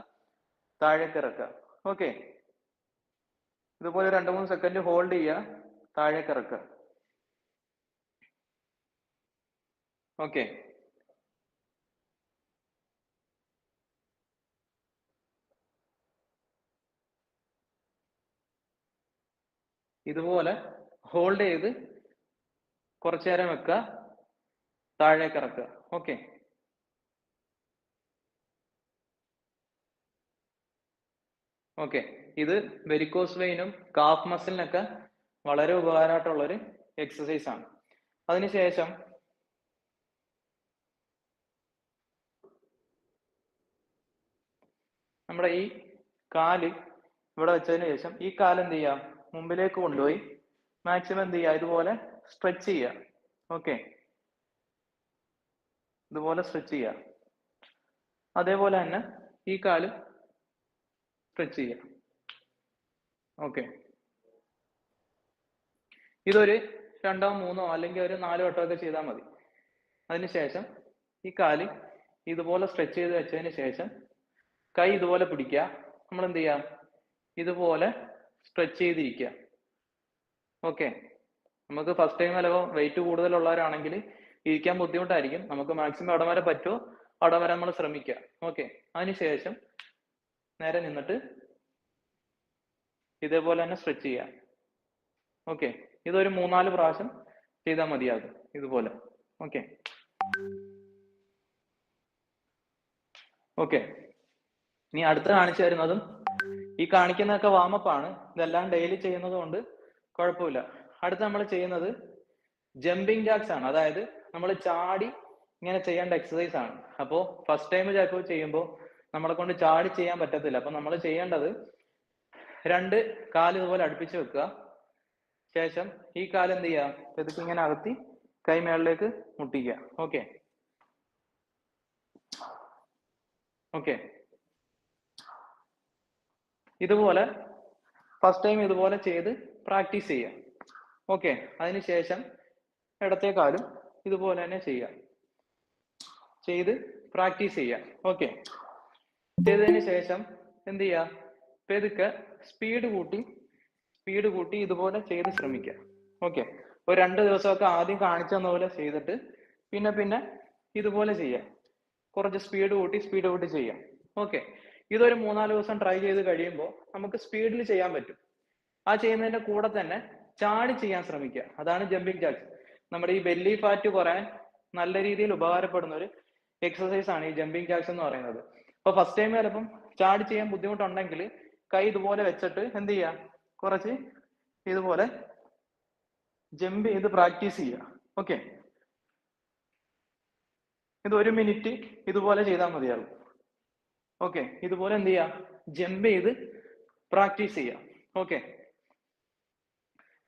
താഴേക്ക് ഇറക്കുക. ഓക്കെ, ഇതുപോലെ 2-3 സെക്കൻഡ് ഹോൾഡ് ചെയ്യുക, താഴേക്ക് ഇറക്കുക. ഓക്കെ, ഇതുപോലെ ഹോൾഡ് ചെയ്ത് കുറച്ചു നേരം വെക്കുക, താഴേക്ക് ഇറക്കുക. ഓക്കെ, ഓക്കെ, ഇത് വെരിക്കോസ് വെയിനും കാഫ് മസിലിനൊക്കെ വളരെ ഉപകാരമായിട്ടുള്ളൊരു എക്സസൈസ് ആണ്. അതിനുശേഷം നമ്മുടെ ഈ കാല് ഇവിടെ വെച്ചതിന് ശേഷം ഈ കാല് എന്ത് ചെയ്യുക, മുമ്പിലേക്ക് കൊണ്ടുപോയി മാക്സിമം എന്ത് ചെയ്യുക, ഇതുപോലെ സ്ട്രെച്ച് ചെയ്യുക. ഓക്കെ, ഇതുപോലെ സ്ട്രെച്ച് ചെയ്യുക. അതേപോലെ തന്നെ ഈ കാല് സ്ട്രെച്ച് ചെയ്യുക. ഓക്കെ, ഇതൊരു 2-3 അല്ലെങ്കിൽ ഒരു 4 വട്ടമൊക്കെ ചെയ്താൽ മതി. അതിനുശേഷം ഈ കാല് ഇതുപോലെ സ്ട്രെച്ച് ചെയ്ത് വെച്ചതിന് ശേഷം കൈ ഇതുപോലെ പിടിക്കുക. നമ്മൾ എന്ത് ചെയ്യുക, ഇതുപോലെ സ്ട്രെച്ച് ചെയ്തിരിക്കുക. ഓക്കെ, നമുക്ക് ഫസ്റ്റ് ടൈം വല്ല വെയിറ്റ് കൂടുതലുള്ളവരാണെങ്കിൽ ഇരിക്കാൻ ബുദ്ധിമുട്ടായിരിക്കും. നമുക്ക് മാക്സിമം അവിടെ വരെ പറ്റുമോ അവിടെ വരെ നമ്മൾ ശ്രമിക്കുക. ഓക്കെ, അതിനുശേഷം നേരെ നിന്നിട്ട് ഇതേപോലെ തന്നെ സ്ട്രെച്ച് ചെയ്യുക. ഓക്കെ, ഇതൊരു 3-4 പ്രാവശ്യം ചെയ്താൽ മതിയാകും ഇതുപോലെ. ഓക്കെ, ഓക്കെ, ഇനി അടുത്ത കാണിച്ചു തരുന്നതും ഈ കാണിക്കുന്നതൊക്കെ വാമപ്പ് ആണ്. ഇതെല്ലാം ഡെയിലി ചെയ്യുന്നത് കൊണ്ട് കുഴപ്പമില്ല. അടുത്ത നമ്മൾ ചെയ്യുന്നത് ജമ്പിങ് ജാക്സ് ആണ്. അതായത് നമ്മൾ ചാടി ഇങ്ങനെ ചെയ്യേണ്ട എക്സസൈസ് ആണ്. അപ്പോൾ ഫസ്റ്റ് ടൈം ചിലപ്പോൾ ചെയ്യുമ്പോൾ നമ്മളെ കൊണ്ട് ചാടി ചെയ്യാൻ പറ്റത്തില്ല. അപ്പൊ നമ്മൾ ചെയ്യേണ്ടത് 2 കാല് ഇതുപോലെ അടുപ്പിച്ച് വെക്കുക. ശേഷം ഈ കാല് എന്ത് ചെയ്യുക, പെതുക്കെ ഇങ്ങനെ അകത്തി കൈ മേളിലേക്ക് മുട്ടിക്കുക. ഓക്കെ, ഓക്കെ, ഇതുപോലെ ഫസ്റ്റ് ടൈം ഇതുപോലെ ചെയ്ത് പ്രാക്ടീസ് ചെയ്യുക. ഓക്കെ, അതിനുശേഷം ഇടത്തെ കാലും ഇതുപോലെ തന്നെ ചെയ്യുക, ചെയ്ത് പ്രാക്ടീസ് ചെയ്യുക. ഓക്കെ, ചെയ്തതിന് ശേഷം എന്ത് ചെയ്യുക, പെതുക്കെ സ്പീഡ് കൂട്ടി ഇതുപോലെ ചെയ്ത് ശ്രമിക്കുക. ഓക്കെ, ഒരു 2 ദിവസമൊക്കെ ആദ്യം കാണിച്ചു തന്ന പോലെ ചെയ്തിട്ട് പിന്നെ ഇതുപോലെ ചെയ്യുക, കുറച്ച് സ്പീഡ് കൂട്ടി ചെയ്യാം. ഓക്കെ, ഇതൊരു 3-4 ദിവസം ട്രൈ ചെയ്ത് കഴിയുമ്പോൾ നമുക്ക് സ്പീഡിൽ ചെയ്യാൻ പറ്റും. ആ ചെയ്യുന്നതിന്റെ കൂടെ തന്നെ ചാടി ചെയ്യാൻ ശ്രമിക്കുക. അതാണ് ജമ്പിങ് ജാക്സ്. നമ്മുടെ ഈ ബെല്ലി ഫാറ്റ് കുറയാൻ നല്ല രീതിയിൽ ഉപകാരപ്പെടുന്ന ഒരു എക്സസൈസ് ആണ് ഈ ജമ്പിങ് ജാക്സ് എന്ന് പറയുന്നത്. അപ്പൊ ഫസ്റ്റ് ടൈം ചിലപ്പം ചാടി ചെയ്യാൻ ബുദ്ധിമുട്ടുണ്ടെങ്കിൽ കൈ ഇതുപോലെ വെച്ചിട്ട് എന്ത് ചെയ്യുക, കുറച്ച് ഇതുപോലെ ജമ്പ് ചെയ്ത് പ്രാക്ടീസ് ചെയ്യുക. ഓക്കെ, ഇത് 1 മിനിറ്റ് ഇതുപോലെ ചെയ്താൽ മതിയാകും. ഓക്കെ, ഇതുപോലെ എന്ത് ചെയ്യുക, ജമ്പ് ചെയ്ത് പ്രാക്ടീസ് ചെയ്യുക. ഓക്കെ,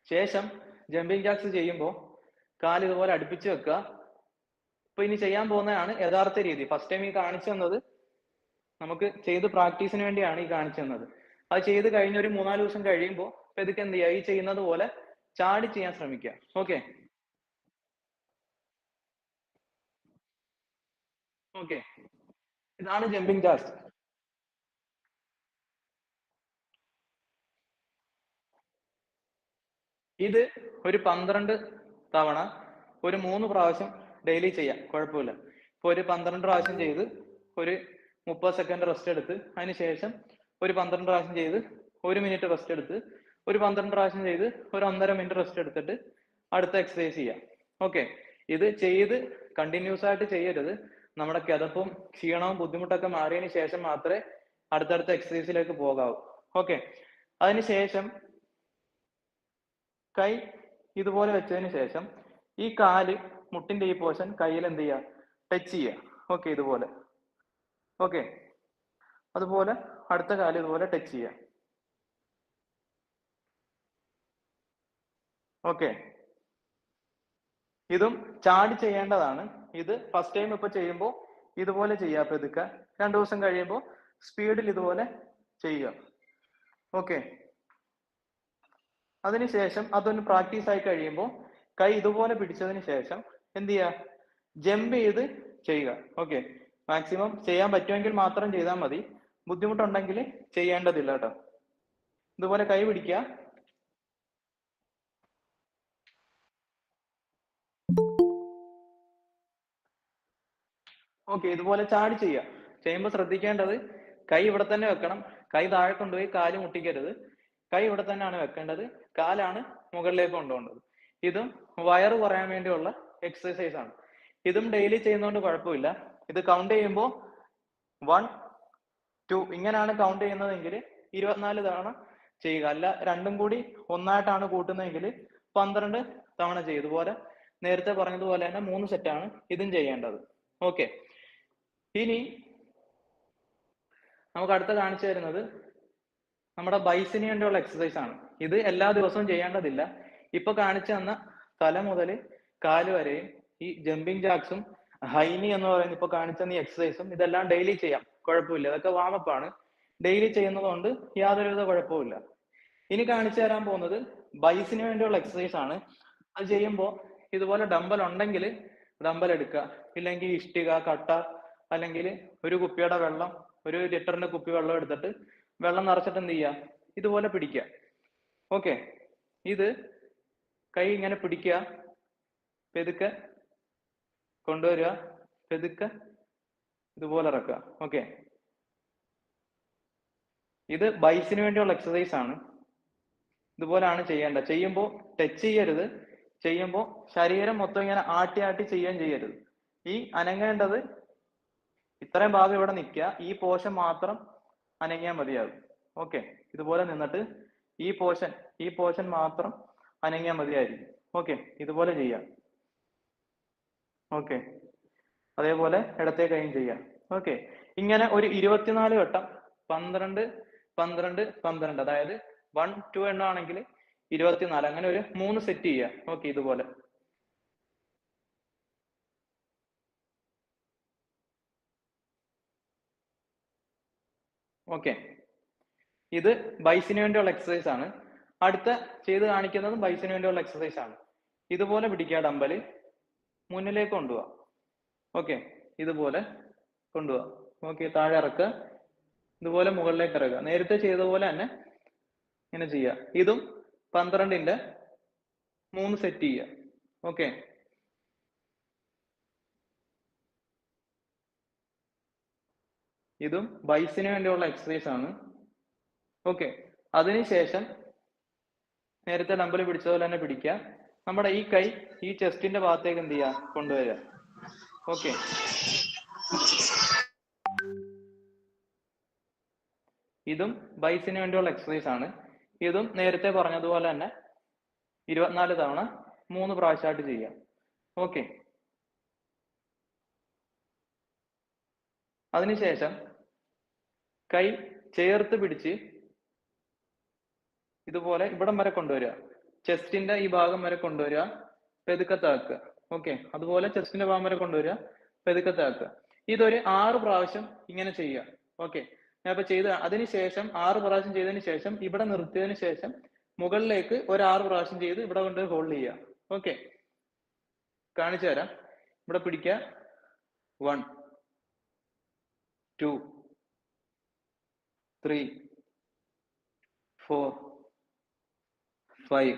ശേഷം ജമ്പിങ് ജാക്സ് ചെയ്യുമ്പോൾ കാല് ഇതുപോലെ അടുപ്പിച്ച് വെക്കുക. ഇപ്പൊ ഇനി ചെയ്യാൻ പോകുന്നതാണ് യഥാർത്ഥ രീതി. ഫസ്റ്റ് ടൈം ഈ കാണിച്ചു തന്നത് നമുക്ക് ചെയ്ത് പ്രാക്ടീസിന് വേണ്ടിയാണ് ഈ കാണിച്ചു തന്നത്. അത് ചെയ്ത് കഴിഞ്ഞ ഒരു 3-4 ദിവസം കഴിയുമ്പോൾ ഇതൊക്കെ എന്ത് ചെയ്യുക, ഈ ചെയ്യുന്നത് പോലെ ചാടി ചെയ്യാൻ ശ്രമിക്കുക. ഓക്കെ, ഓക്കെ, ഇതാണ് ജമ്പിങ് ജാക്സ്. ഇത് ഒരു 12 തവണ ഒരു 3 പ്രാവശ്യം ഡെയിലി ചെയ്യാം, കുഴപ്പമില്ല. ഇപ്പൊ ഒരു 12 പ്രാവശ്യം ചെയ്ത് ഒരു 30 സെക്കൻഡ് റെസ്റ്റ് എടുത്ത് അതിനുശേഷം ഒരു 12 പ്രാവശ്യം ചെയ്ത് 1 മിനിറ്റ് റെസ്റ്റ് എടുത്ത് ഒരു 12 പ്രാവശ്യം ചെയ്ത് ഒരു 1.5 മിനിറ്റ് റെസ്റ്റ് എടുത്തിട്ട് അടുത്ത എക്സസൈസ് ചെയ്യാം. ഓക്കെ, ഇത് ചെയ്ത് കണ്ടിന്യൂസ് ആയിട്ട് ചെയ്യരുത്. നമ്മുടെ കിതപ്പും ക്ഷീണവും ബുദ്ധിമുട്ടൊക്കെ മാറിയതിന് ശേഷം മാത്രമേ അടുത്തടുത്ത എക്സസൈസിലേക്ക് പോകാവൂ. ഓക്കെ, അതിനുശേഷം കൈ ഇതുപോലെ വെച്ചതിന് ശേഷം ഈ കാല് മുട്ടിന്റെ ഈ പോർഷൻ കയ്യിൽ എന്ത് ചെയ്യുക, ടച്ച് ചെയ്യുക. ഓക്കെ, ഇതുപോലെ. ഓക്കെ, അതുപോലെ അടുത്ത കാല് ഇതുപോലെ ടച്ച് ചെയ്യുക. ഓക്കെ, ഇതും ചാടി ചെയ്യേണ്ടതാണ്. ഇത് ഫസ്റ്റ് ടൈം ഇപ്പൊ ചെയ്യുമ്പോൾ ഇതുപോലെ ചെയ്യുക, പെതുക്കെ 2 ദിവസം കഴിയുമ്പോൾ സ്പീഡിൽ ഇതുപോലെ ചെയ്യുക. ഓക്കെ, അതിനുശേഷം അതൊന്ന് പ്രാക്ടീസ് ആയി കഴിയുമ്പോൾ കൈ ഇതുപോലെ പിടിച്ചതിന് ശേഷം എന്ത് ചെയ്യുക, ജമ്പ് ചെയ്ത് ചെയ്യുക. ഓക്കെ, മാക്സിമം ചെയ്യാൻ പറ്റുമെങ്കിൽ മാത്രം ചെയ്താൽ മതി, ബുദ്ധിമുട്ടുണ്ടെങ്കിൽ ചെയ്യേണ്ടതില്ല കേട്ടോ. ഇതുപോലെ കൈ പിടിക്കുക. ഓക്കെ, ഇതുപോലെ ചാടി ചെയ്യുക. ചെയ്യുമ്പോൾ ശ്രദ്ധിക്കേണ്ടത് കൈ ഇവിടെ തന്നെ വെക്കണം. കൈ താഴെ കൊണ്ടുപോയി കാല് മുട്ടിക്കരുത്. കൈ ഇവിടെ തന്നെയാണ് വെക്കേണ്ടത്, കാലാണ് മുകളിലേക്ക് കൊണ്ടുപോകേണ്ടത്. ഇതും വയറ് കുറയാൻ വേണ്ടിയുള്ള എക്സസൈസ് ആണ്. ഇതും ഡെയിലി ചെയ്യുന്നതുകൊണ്ട് കുഴപ്പമില്ല. ഇത് കൗണ്ട് ചെയ്യുമ്പോൾ 1, 2 ഇങ്ങനെയാണ് കൗണ്ട് ചെയ്യുന്നതെങ്കിൽ 24 തവണ ചെയ്യുക. അല്ല രണ്ടും കൂടി ഒന്നായിട്ടാണ് കൂട്ടുന്നതെങ്കിൽ 12 തവണ ചെയ്യും. ഇതുപോലെ നേരത്തെ പറഞ്ഞതുപോലെ തന്നെ 3 സെറ്റാണ് ഇതും ചെയ്യേണ്ടത്. ഓക്കെ, ഇനി നമുക്ക് അടുത്ത കാണിച്ചു തരുന്നത് നമ്മുടെ ബൈസിന് വേണ്ടിയുള്ള എക്സസൈസ് ആണ്. ഇത് എല്ലാ ദിവസവും ചെയ്യേണ്ടതില്ല. ഇപ്പൊ കാണിച്ചു തന്ന തല മുതൽ കാല് വരെയും ഈ ജമ്പിങ് ജാക്സും ഹൈനി എന്ന് പറയുന്ന ഇപ്പൊ കാണിച്ചു തന്ന ഈ എക്സസൈസും ഇതെല്ലാം ഡെയിലി ചെയ്യാം, കുഴപ്പമില്ല. ഇതൊക്കെ വാമപ്പ് ആണ്, ഡെയിലി ചെയ്യുന്നത് കൊണ്ട് യാതൊരുവിധ കുഴപ്പമില്ല. ഇനി കാണിച്ചു തരാൻ പോകുന്നത് ബൈസിന് വേണ്ടിയുള്ള എക്സസൈസ് ആണ്. അത് ചെയ്യുമ്പോൾ ഇതുപോലെ ഡമ്പൽ ഉണ്ടെങ്കിൽ ഡമ്പൽ എടുക്കുക, ഇല്ലെങ്കിൽ ഇഷ്ടിക, കട്ട, അല്ലെങ്കിൽ ഒരു കുപ്പിയുടെ വെള്ളം, 1 ലിറ്ററിന്റെ കുപ്പി വെള്ളം എടുത്തിട്ട് വെള്ളം നിറച്ചിട്ട് എന്ത് ചെയ്യുക, ഇതുപോലെ പിടിക്കുക. ഓക്കെ, ഇത് കൈ ഇങ്ങനെ പിടിക്കുക, പെതുക്കെ കൊണ്ടുവരിക, പെതുക്കെ ഇതുപോലെ ഇറക്കുക. ഓക്കെ, ഇത് ബൈസിന് വേണ്ടിയുള്ള എക്സസൈസ് ആണ്. ഇതുപോലാണ് ചെയ്യേണ്ടത്. ചെയ്യുമ്പോൾ ടച്ച് ചെയ്യരുത്. ചെയ്യുമ്പോൾ ശരീരം മൊത്തം ഇങ്ങനെ ആട്ടി ആട്ടി ചെയ്യുകയും ചെയ്യരുത്. ഈ അനങ്ങേണ്ടത് ഇത്രയും ഭാഗം ഇവിടെ നിൽക്കുക, ഈ പോർഷൻ മാത്രം അനങ്ങിയാൽ മതിയാകും. ഓക്കെ, ഇതുപോലെ നിന്നിട്ട് ഈ പോർഷൻ മാത്രം അനങ്ങിയാൽ മതിയായിരിക്കും. ഓക്കെ, ഇതുപോലെ ചെയ്യാം. ഓക്കെ, അതേപോലെ ഇടത്തെ കൈയും ചെയ്യാം. ഓക്കെ, ഇങ്ങനെ ഒരു 24 വട്ടം 12, 12, 12, അതായത് 1, 2 എണ്ണമാണെങ്കിൽ 24, അങ്ങനെ ഒരു 3 സെറ്റ് ചെയ്യുക. ഓക്കെ, ഇതുപോലെ. ഓക്കെ, ഇത് ബൈസിന് വേണ്ടിയുള്ള എക്സസൈസ് ആണ്. അടുത്ത ചെയ്ത് കാണിക്കുന്നതും ബൈസിന് വേണ്ടിയുള്ള എക്സസൈസ് ആണ്. ഇതുപോലെ പിടിക്കുക, ഡമ്പല് മുന്നിലേക്ക് കൊണ്ടുപോവാ. ഓക്കെ, ഇതുപോലെ കൊണ്ടുപോവാ. ഓക്കെ, താഴെ ഇറക്കുക, ഇതുപോലെ മുകളിലേക്ക് ഇറക്കുക. നേരത്തെ ചെയ്ത പോലെ തന്നെ ഇങ്ങനെ ചെയ്യുക. ഇതും 12ന്റെ 3 സെറ്റ് ചെയ്യുക. ഓക്കെ, ഇതും ബൈസിന് വേണ്ടിയുള്ള എക്സസൈസ് ആണ്. ഓക്കെ, അതിനുശേഷം നേരത്തെ ഡമ്പൽ പിടിച്ചതുപോലെ തന്നെ പിടിക്കുക. നമ്മുടെ ഈ കൈ ഈ ചെസ്റ്റിന്റെ ഭാഗത്തേക്ക് എന്ത് ചെയ്യുക, കൊണ്ടുവരിക. ഓക്കെ, ഇതും ബൈസിന് വേണ്ടിയുള്ള എക്സസൈസ് ആണ്. ഇതും നേരത്തെ പറഞ്ഞതുപോലെ തന്നെ 24 തവണ 3 പ്രാവശ്യമായിട്ട് ചെയ്യാം. ഓക്കെ, അതിനുശേഷം കൈ ചേർത്ത് പിടിച്ച് ഇതുപോലെ ഇവിടം വരെ കൊണ്ടുവരിക. ചെസ്റ്റിന്റെ ഈ ഭാഗം വരെ കൊണ്ടുവരിക, പെതുക്കത്താക്കുക. ഓക്കെ, അതുപോലെ ചെസ്റ്റിന്റെ ഭാഗം വരെ കൊണ്ടുവരിക, പെതുക്കത്താക്കുക. ഇതൊരു 6 പ്രാവശ്യം ഇങ്ങനെ ചെയ്യുക. ഓക്കെ, ഞാൻ ഇപ്പൊ ചെയ്ത് അതിനുശേഷം 6 പ്രാവശ്യം ചെയ്തതിന് ശേഷം ഇവിടെ നിർത്തിയതിനു ശേഷം മുകളിലേക്ക് ഒരു 6 പ്രാവശ്യം ചെയ്ത് ഇവിടെ കൊണ്ട് ഹോൾഡ് ചെയ്യുക. ഓക്കെ, കാണിച്ചു തരാം. ഇവിടെ പിടിക്കുക. 1 2 3 4 5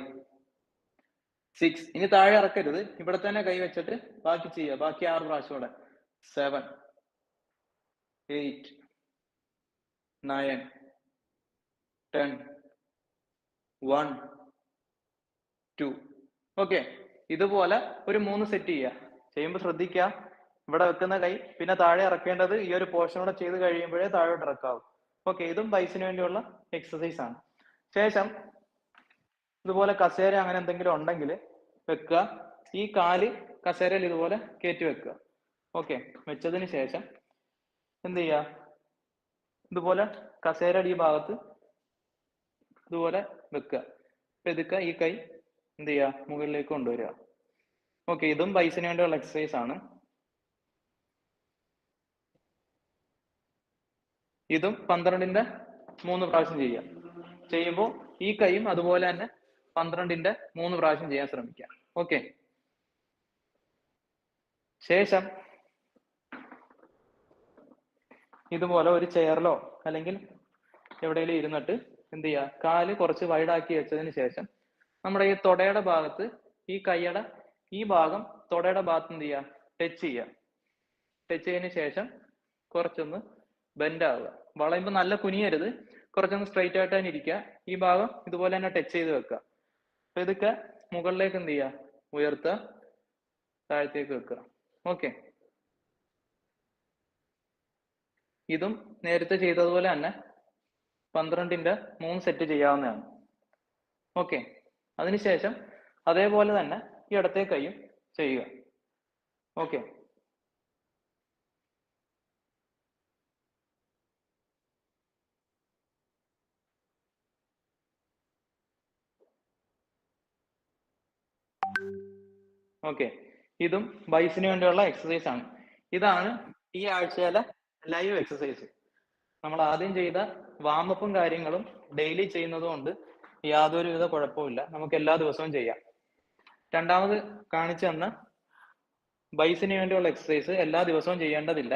6. ഇനി താഴെ ഇറക്കരുത്, ഇവിടെ തന്നെ കൈ വെച്ചിട്ട് ബാക്കി ചെയ്യുക. ബാക്കി 6 പ്രാവശ്യം കൂടെ. 7 8 9 10 1 2. ഓക്കെ, ഇതുപോലെ ഒരു 3 സെറ്റ് ചെയ്യുക. ചെയ്യുമ്പോൾ ശ്രദ്ധിക്കുക, ഇവിടെ വെക്കുന്ന കൈ പിന്നെ താഴെ ഇറക്കേണ്ടത് ഈ ഒരു പോർഷൻ കൂടെ ചെയ്ത് കഴിയുമ്പോഴേ താഴോട്ട് ഇറക്കാവും. ഓക്കെ, ഇതും ബൈസിന് വേണ്ടിയുള്ള എക്സസൈസ് ആണ്. ശേഷം ഇതുപോലെ കസേര അങ്ങനെ എന്തെങ്കിലും ഉണ്ടെങ്കിൽ വെക്കുക. ഈ കാല് കസേരയിൽ ഇതുപോലെ കയറ്റി വെക്കുക. ഓക്കെ, വെച്ചതിന് ശേഷം എന്ത് ചെയ്യുക, ഇതുപോലെ കസേരയുടെ ഈ ഭാഗത്ത് ഇതുപോലെ വെക്കുക. പെതുക്കുക, ഈ കൈ എന്ത് ചെയ്യുക, മുകളിലേക്ക് കൊണ്ടുവരിക. ഓക്കെ, ഇതും ബൈസിന് വേണ്ടിയുള്ള എക്സസൈസ് ആണ്. ഇതും 12ന്റെ 3 പ്രാവശ്യം ചെയ്യുക. ചെയ്യുമ്പോൾ ഈ കൈയും അതുപോലെ തന്നെ 12ന്റെ 3 പ്രാവശ്യം ചെയ്യാൻ ശ്രമിക്കുക. ഓക്കെ, ശേഷം ഇതുപോലെ ഒരു ചെയറിലോ അല്ലെങ്കിൽ എവിടെയെങ്കിലും ഇരുന്നിട്ട് എന്ത് ചെയ്യുക, കാല് കുറച്ച് വൈഡാക്കി വെച്ചതിന് ശേഷം നമ്മുടെ ഈ തൊടയുടെ ഭാഗത്ത് ഈ കൈയുടെ ഈ ഭാഗം തൊടയുടെ ഭാഗത്ത് എന്ത് ചെയ്യുക, ടച്ച് ചെയ്യുക. ടച്ച് ചെയ്തതിന് ശേഷം കുറച്ചൊന്ന് ബെൻഡ് ആവുക. വളയുമ്പോൾ നല്ല കുനിയരുത്, കുറച്ചൊന്ന് സ്ട്രൈറ്റ് ആയിട്ട് തന്നെ ഇരിക്കുക. ഈ ഭാഗം ഇതുപോലെ തന്നെ ടച്ച് ചെയ്ത് വെക്കുക. അപ്പൊ ഇതൊക്കെ മുകളിലേക്ക് എന്ത് ചെയ്യുക, ഉയർത്തുക, താഴത്തേക്ക് വെക്കുക. ഓക്കെ, ഇതും നേരത്തെ ചെയ്തതുപോലെ തന്നെ 12ന്റെ 3 സെറ്റ് ചെയ്യാവുന്നതാണ്. ഓക്കെ, അതിനുശേഷം അതേപോലെ തന്നെ ഈ ഇടത്തെ കൈയും ചെയ്യുക. ഓക്കെ, ഓക്കെ, ഇതും ബൈസിന് വേണ്ടിയുള്ള എക്സസൈസ് ആണ്. ഇതാണ് ഈ ആഴ്ചയിലെ ലൈവ് എക്സസൈസ്. നമ്മൾ ആദ്യം ചെയ്ത വാമപ്പും കാര്യങ്ങളും ഡെയിലി ചെയ്യുന്നതും കൊണ്ട് യാതൊരുവിധ കുഴപ്പമില്ല, നമുക്ക് എല്ലാ ദിവസവും ചെയ്യാം. രണ്ടാമത് കാണിച്ചു തന്ന ബൈസിന് വേണ്ടിയുള്ള എക്സസൈസ് എല്ലാ ദിവസവും ചെയ്യേണ്ടതില്ല.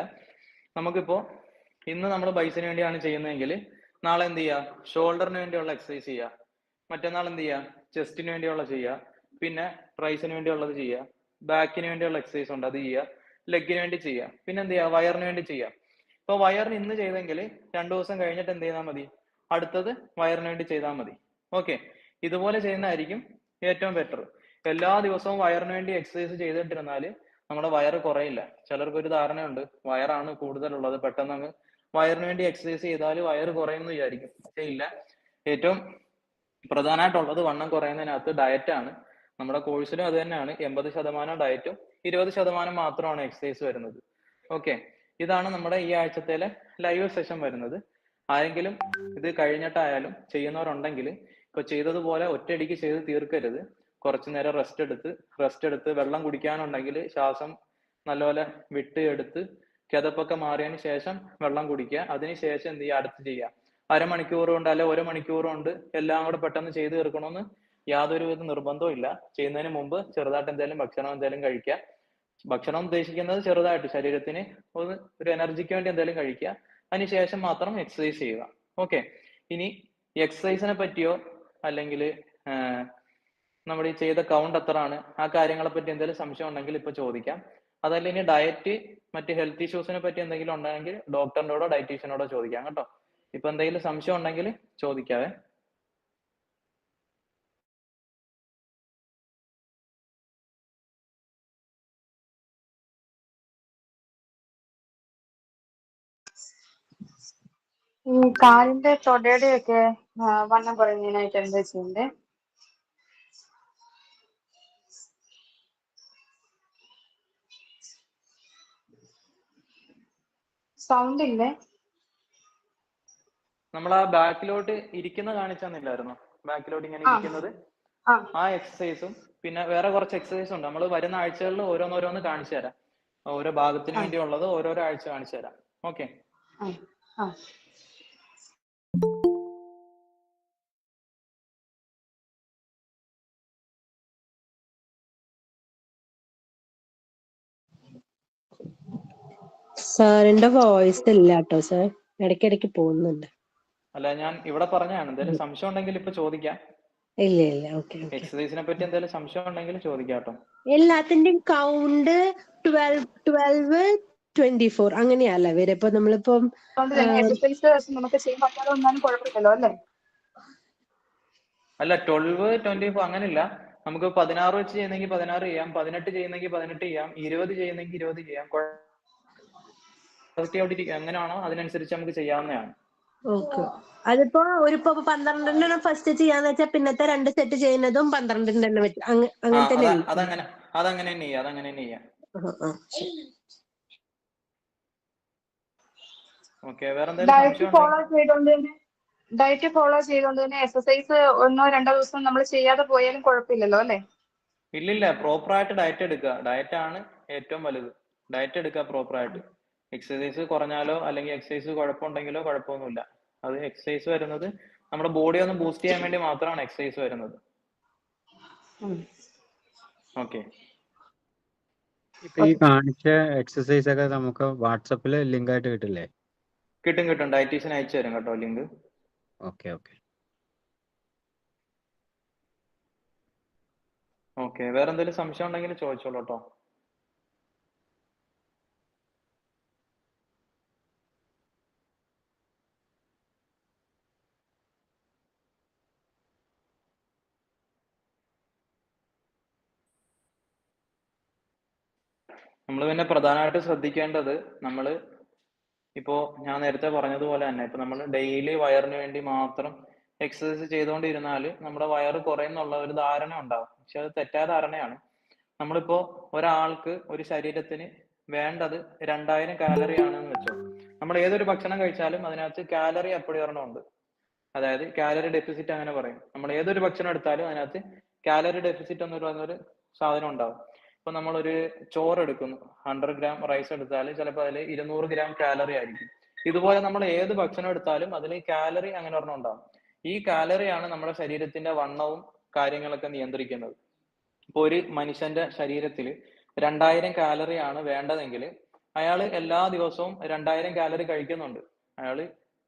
നമുക്കിപ്പോ ഇന്ന് നമ്മൾ ബൈസിന് വേണ്ടിയാണ് ചെയ്യുന്നതെങ്കിൽ നാളെ എന്ത് ചെയ്യുക, ഷോൾഡറിന് വേണ്ടിയുള്ള എക്സസൈസ് ചെയ്യുക. മറ്റന്നാൾ എന്ത് ചെയ്യുക, ചെസ്റ്റിന് വേണ്ടിയുള്ള ചെയ്യുക. പിന്നെ ട്രൈസിന് വേണ്ടിയുള്ളത് ചെയ്യുക. ബാക്കിന് വേണ്ടിയുള്ള എക്സസൈസ് ഉണ്ട്, അത് ചെയ്യുക. ലെഗിന് വേണ്ടി ചെയ്യുക. പിന്നെ എന്ത് ചെയ്യുക, വയറിന് വേണ്ടി ചെയ്യുക. ഇപ്പൊ വയറിന് ഇന്ന് ചെയ്തെങ്കിൽ 2 ദിവസം കഴിഞ്ഞിട്ട് എന്ത് ചെയ്താൽ മതി, അടുത്തത് വയറിന് വേണ്ടി ചെയ്താൽ മതി. ഓക്കെ, ഇതുപോലെ ചെയ്യുന്നതായിരിക്കും ഏറ്റവും ബെറ്റർ. എല്ലാ ദിവസവും വയറിന് വേണ്ടി എക്സസൈസ് ചെയ്തിട്ടിരുന്നാൽ നമ്മുടെ വയറ് കുറയില്ല. ചിലർക്ക് ഒരു ധാരണയുണ്ട് വയറാണ് കൂടുതലുള്ളത്, പെട്ടെന്ന് അങ്ങ് വയറിന് വേണ്ടി എക്സസൈസ് ചെയ്താൽ വയറ് കുറയുമെന്ന് വിചാരിക്കും. പക്ഷേ ഇല്ല. ഏറ്റവും പ്രധാനമായിട്ടുള്ളത് വണ്ണം കുറയുന്നതിനകത്ത് ഡയറ്റാണ്. നമ്മുടെ കോഴ്സിലും അത് തന്നെയാണ്. 80% ഡയറ്റും 20% മാത്രമാണ് എക്സസൈസ് വരുന്നത്. ഓക്കെ, ഇതാണ് നമ്മുടെ ഈ ആഴ്ചത്തേലെ ലൈവ് സെഷൻ വരുന്നത്. ആരെങ്കിലും ഇത് കഴിഞ്ഞിട്ടായാലും ചെയ്യുന്നവരുണ്ടെങ്കിൽ ഇപ്പൊ ചെയ്തതുപോലെ ഒറ്റയടിക്ക് ചെയ്ത് തീർക്കരുത്. കുറച്ചു നേരം റെസ്റ്റ് എടുത്ത് വെള്ളം കുടിക്കാനുണ്ടെങ്കിൽ ശ്വാസം നല്ലപോലെ വിട്ട് എടുത്ത് കിതപ്പൊക്കെ മാറിയതിന് ശേഷം വെള്ളം കുടിക്കുക. അതിനുശേഷം എന്ത് ചെയ്യുക, അടുത്ത് ചെയ്യുക. അരമണിക്കൂർ കൊണ്ട് അല്ലെ 1 മണിക്കൂർ കൊണ്ട് എല്ലാം കൂടെ പെട്ടെന്ന് ചെയ്ത് തീർക്കണമെന്ന് യാതൊരുവിധ നിർബന്ധവും ഇല്ല. ചെയ്യുന്നതിന് മുമ്പ് ചെറുതായിട്ട് എന്തെങ്കിലും ഭക്ഷണം എന്തെങ്കിലും കഴിക്കുക. ഭക്ഷണം ഉദ്ദേശിക്കുന്നത് ചെറുതായിട്ട് ശരീരത്തിന് ഒരു എനർജിക്ക് വേണ്ടി എന്തെങ്കിലും കഴിക്കുക. അതിനുശേഷം മാത്രം എക്സസൈസ് ചെയ്യുക. ഓക്കെ. ഇനി എക്സസൈസിനെ പറ്റിയോ അല്ലെങ്കിൽ നമ്മൾ ഈ ചെയ്ത കൗണ്ട് എത്രയാണ് ആ കാര്യങ്ങളെ പറ്റി എന്തെങ്കിലും സംശയം ഉണ്ടെങ്കിൽ ഇപ്പൊ ചോദിക്കാം. അതല്ല ഇനി ഡയറ്റ് മറ്റ് ഹെൽത്ത് ഇഷ്യൂസിനെ പറ്റി എന്തെങ്കിലും ഉണ്ടെങ്കിൽ ഡോക്ടറിനോടോ ഡയറ്റീഷ്യനോടോ ചോദിക്കാം കേട്ടോ. ഇപ്പൊ എന്തെങ്കിലും സംശയം ഉണ്ടെങ്കിൽ ചോദിക്കാവേ. ഈ കാലിന്റെ തൊടയുടെ ഒക്കെ വണ്ണം കുറയുന്നതിനായിട്ട് എന്താ ചെയ്യണ്ടേ? സൗണ്ട് ഇല്ലേ? നമ്മൾ ആ ബാക്കിലോട്ട് ഇരിക്കുന്ന കാണിച്ചെന്നില്ലായിരുന്നോ? ബാക്കിലോട്ട് ഇങ്ങനെ ഇരിക്കുന്നത്, ആ എക്സസൈസും പിന്നെ വേറെ കുറച്ച് എക്സസൈസ് ഉണ്ട്. നമ്മൾ വരുന്ന ആഴ്ചകളിൽ ഓരോന്നോരോന്ന് കാണിച്ചു തരാം. ഓരോ ഭാഗത്തിന് വേണ്ടിയുള്ളത് ഓരോരോ ആഴ്ച കാണിച്ചു തരാം. ഓക്കെ. സാറിന്റെ വോയിസ് ഇല്ല കേട്ടോ സാർ, ഇടയ്ക്കിടയ്ക്ക് പോകുന്നുണ്ട്. അല്ല, ഞാൻ ഇവിടെ പറഞ്ഞാണ്. എന്തെങ്കിലും സംശയം ഉണ്ടെങ്കിൽ ഇപ്പൊ ചോദിക്കാം. ഇല്ല ഇല്ല, ഓക്കെ. എക്സസൈസിനെ പറ്റി എന്തെങ്കിലും സംശയം ഉണ്ടെങ്കിൽ ചോദിക്കാം കേട്ടോ. എല്ലാത്തിന്റെയും കൗണ്ട് 12, 24 അങ്ങനെയല്ല വരെ. ഇപ്പൊ നമ്മളിപ്പം എക്സസൈസ് നമുക്ക് ചെയ്യാൻ പറ്റാതെ ഒന്നാലും കുഴപ്പമില്ലല്ലോ അല്ലേ? അല്ല, 12, 24 അങ്ങനെയില്ല. നമുക്ക് 16 വെച്ച് ചെയ്യുന്നെങ്കിൽ 16 ചെയ്യാം, 18 ചെയ്യുന്നെങ്കിൽ 18 ചെയ്യാം, 20 ചെയ്യുന്നെങ്കിൽ 20 ചെയ്യാം. എങ്ങനെയാണോ അതിനനുസരിച്ച് നമുക്ക് ചെയ്യാവുന്നതാണ്. ഓക്കെ. അതിപ്പോ ഒരു 12 ഫസ്റ്റ് ചെയ്യാന്ന് വെച്ചാൽ പിന്നത്തെ 2 സെറ്റ് ചെയ്യുന്നതും 12 വെച്ച് അങ്ങനെ തന്നെ. അതങ്ങനെ തന്നെ ചെയ്യാം. ഓക്കെ. വേറെ ഡയറ്റ് ഫോളോ ചെയ്തോണ്ട് തന്നെ എക്സസൈസ് 1-2 ദിവസം നമ്മൾ ചെയ്യാതെ പോയാലും കുഴപ്പമില്ലല്ലോ അല്ലേ? ഇല്ലില്ല, പ്രോപ്പറായിട്ട് ഡയറ്റ് എടുക്കുക. ഡയറ്റ് ആണ് ഏറ്റവും വലുത്. ഡയറ്റ് എടുക്കുക പ്രോപ്പറായിട്ട്. എക്സസൈസ് കുറഞ്ഞാലോ അല്ലെങ്കിൽ എക്സസൈസ് കുഴപ്പമുണ്ടെങ്കിലോ കുഴപ്പമൊന്നുമില്ല. അത് എക്സസൈസ് വരുന്നത് നമ്മുടെ ബോഡി ഒന്ന് ബൂസ്റ്റ് ചെയ്യാൻ വേണ്ടി മാത്രമാണ് എക്സസൈസ് വരുന്നത്. ഓക്കെ. ഇപ്പൊ ഈ കാണിച്ച എക്സസൈസ് ഒക്കെ നമുക്ക് വാട്സപ്പില് ലിങ്ക് ആയിട്ട് കിട്ടില്ലേ? കിട്ടും. ഡയറ്റീഷ്യൻ അയച്ചു തരും കേട്ടോ ലിങ്ക്. ഓക്കെ. വേറെ എന്തെങ്കിലും സംശയം ഉണ്ടെങ്കിൽ ചോദിച്ചോളൂ കേട്ടോ. നമ്മൾ പിന്നെ പ്രധാനമായിട്ട് ശ്രദ്ധിക്കേണ്ടത്, നമ്മൾ ഇപ്പോ ഞാൻ നേരത്തെ പറഞ്ഞതുപോലെ തന്നെ ഇപ്പൊ നമ്മൾ ഡെയിലി വയറിന് വേണ്ടി മാത്രം എക്സസൈസ് ചെയ്തുകൊണ്ടിരുന്നാൽ നമ്മുടെ വയറ് കുറയുന്നുള്ള ഒരു ധാരണ ഉണ്ടാവും. പക്ഷെ അത് തെറ്റായ ധാരണയാണ്. നമ്മളിപ്പോ ഒരാൾക്ക് ഒരു ശരീരത്തിന് വേണ്ടത് 2000 കാലറി ആണെന്ന് വെച്ചോ. നമ്മൾ ഏതൊരു ഭക്ഷണം കഴിച്ചാലും അതിനകത്ത് കാലറി അപ്പടിയൊരെണ്ണമുണ്ട്. അതായത് കാലറി ഡെഫിസിറ്റ് അങ്ങനെ പറയും. നമ്മൾ ഏതൊരു ഭക്ഷണം എടുത്താലും അതിനകത്ത് കാലറി ഡെഫിസിറ്റ് എന്ന് പറയുന്നൊരു സാധനം ഉണ്ടാവും. ഇപ്പൊ നമ്മളൊരു ചോറ് എടുക്കുന്നു, 100 ഗ്രാം റൈസ് എടുത്താൽ ചിലപ്പോൾ അതിൽ 200 ഗ്രാം കാലറി ആയിരിക്കും. ഇതുപോലെ നമ്മൾ ഏത് ഭക്ഷണം എടുത്താലും അതിൽ കാലറി അങ്ങനെ ഒരെണ്ണം ഉണ്ടാവും. ഈ കാലറിയാണ് നമ്മുടെ ശരീരത്തിന്റെ വണ്ണവും കാര്യങ്ങളൊക്കെ നിയന്ത്രിക്കുന്നത്. ഇപ്പൊ ഒരു മനുഷ്യന്റെ ശരീരത്തിൽ 2000 കാലറി ആണ് വേണ്ടതെങ്കിൽ അയാൾ എല്ലാ ദിവസവും 2000 കാലറി കഴിക്കുന്നുണ്ട്. അയാൾ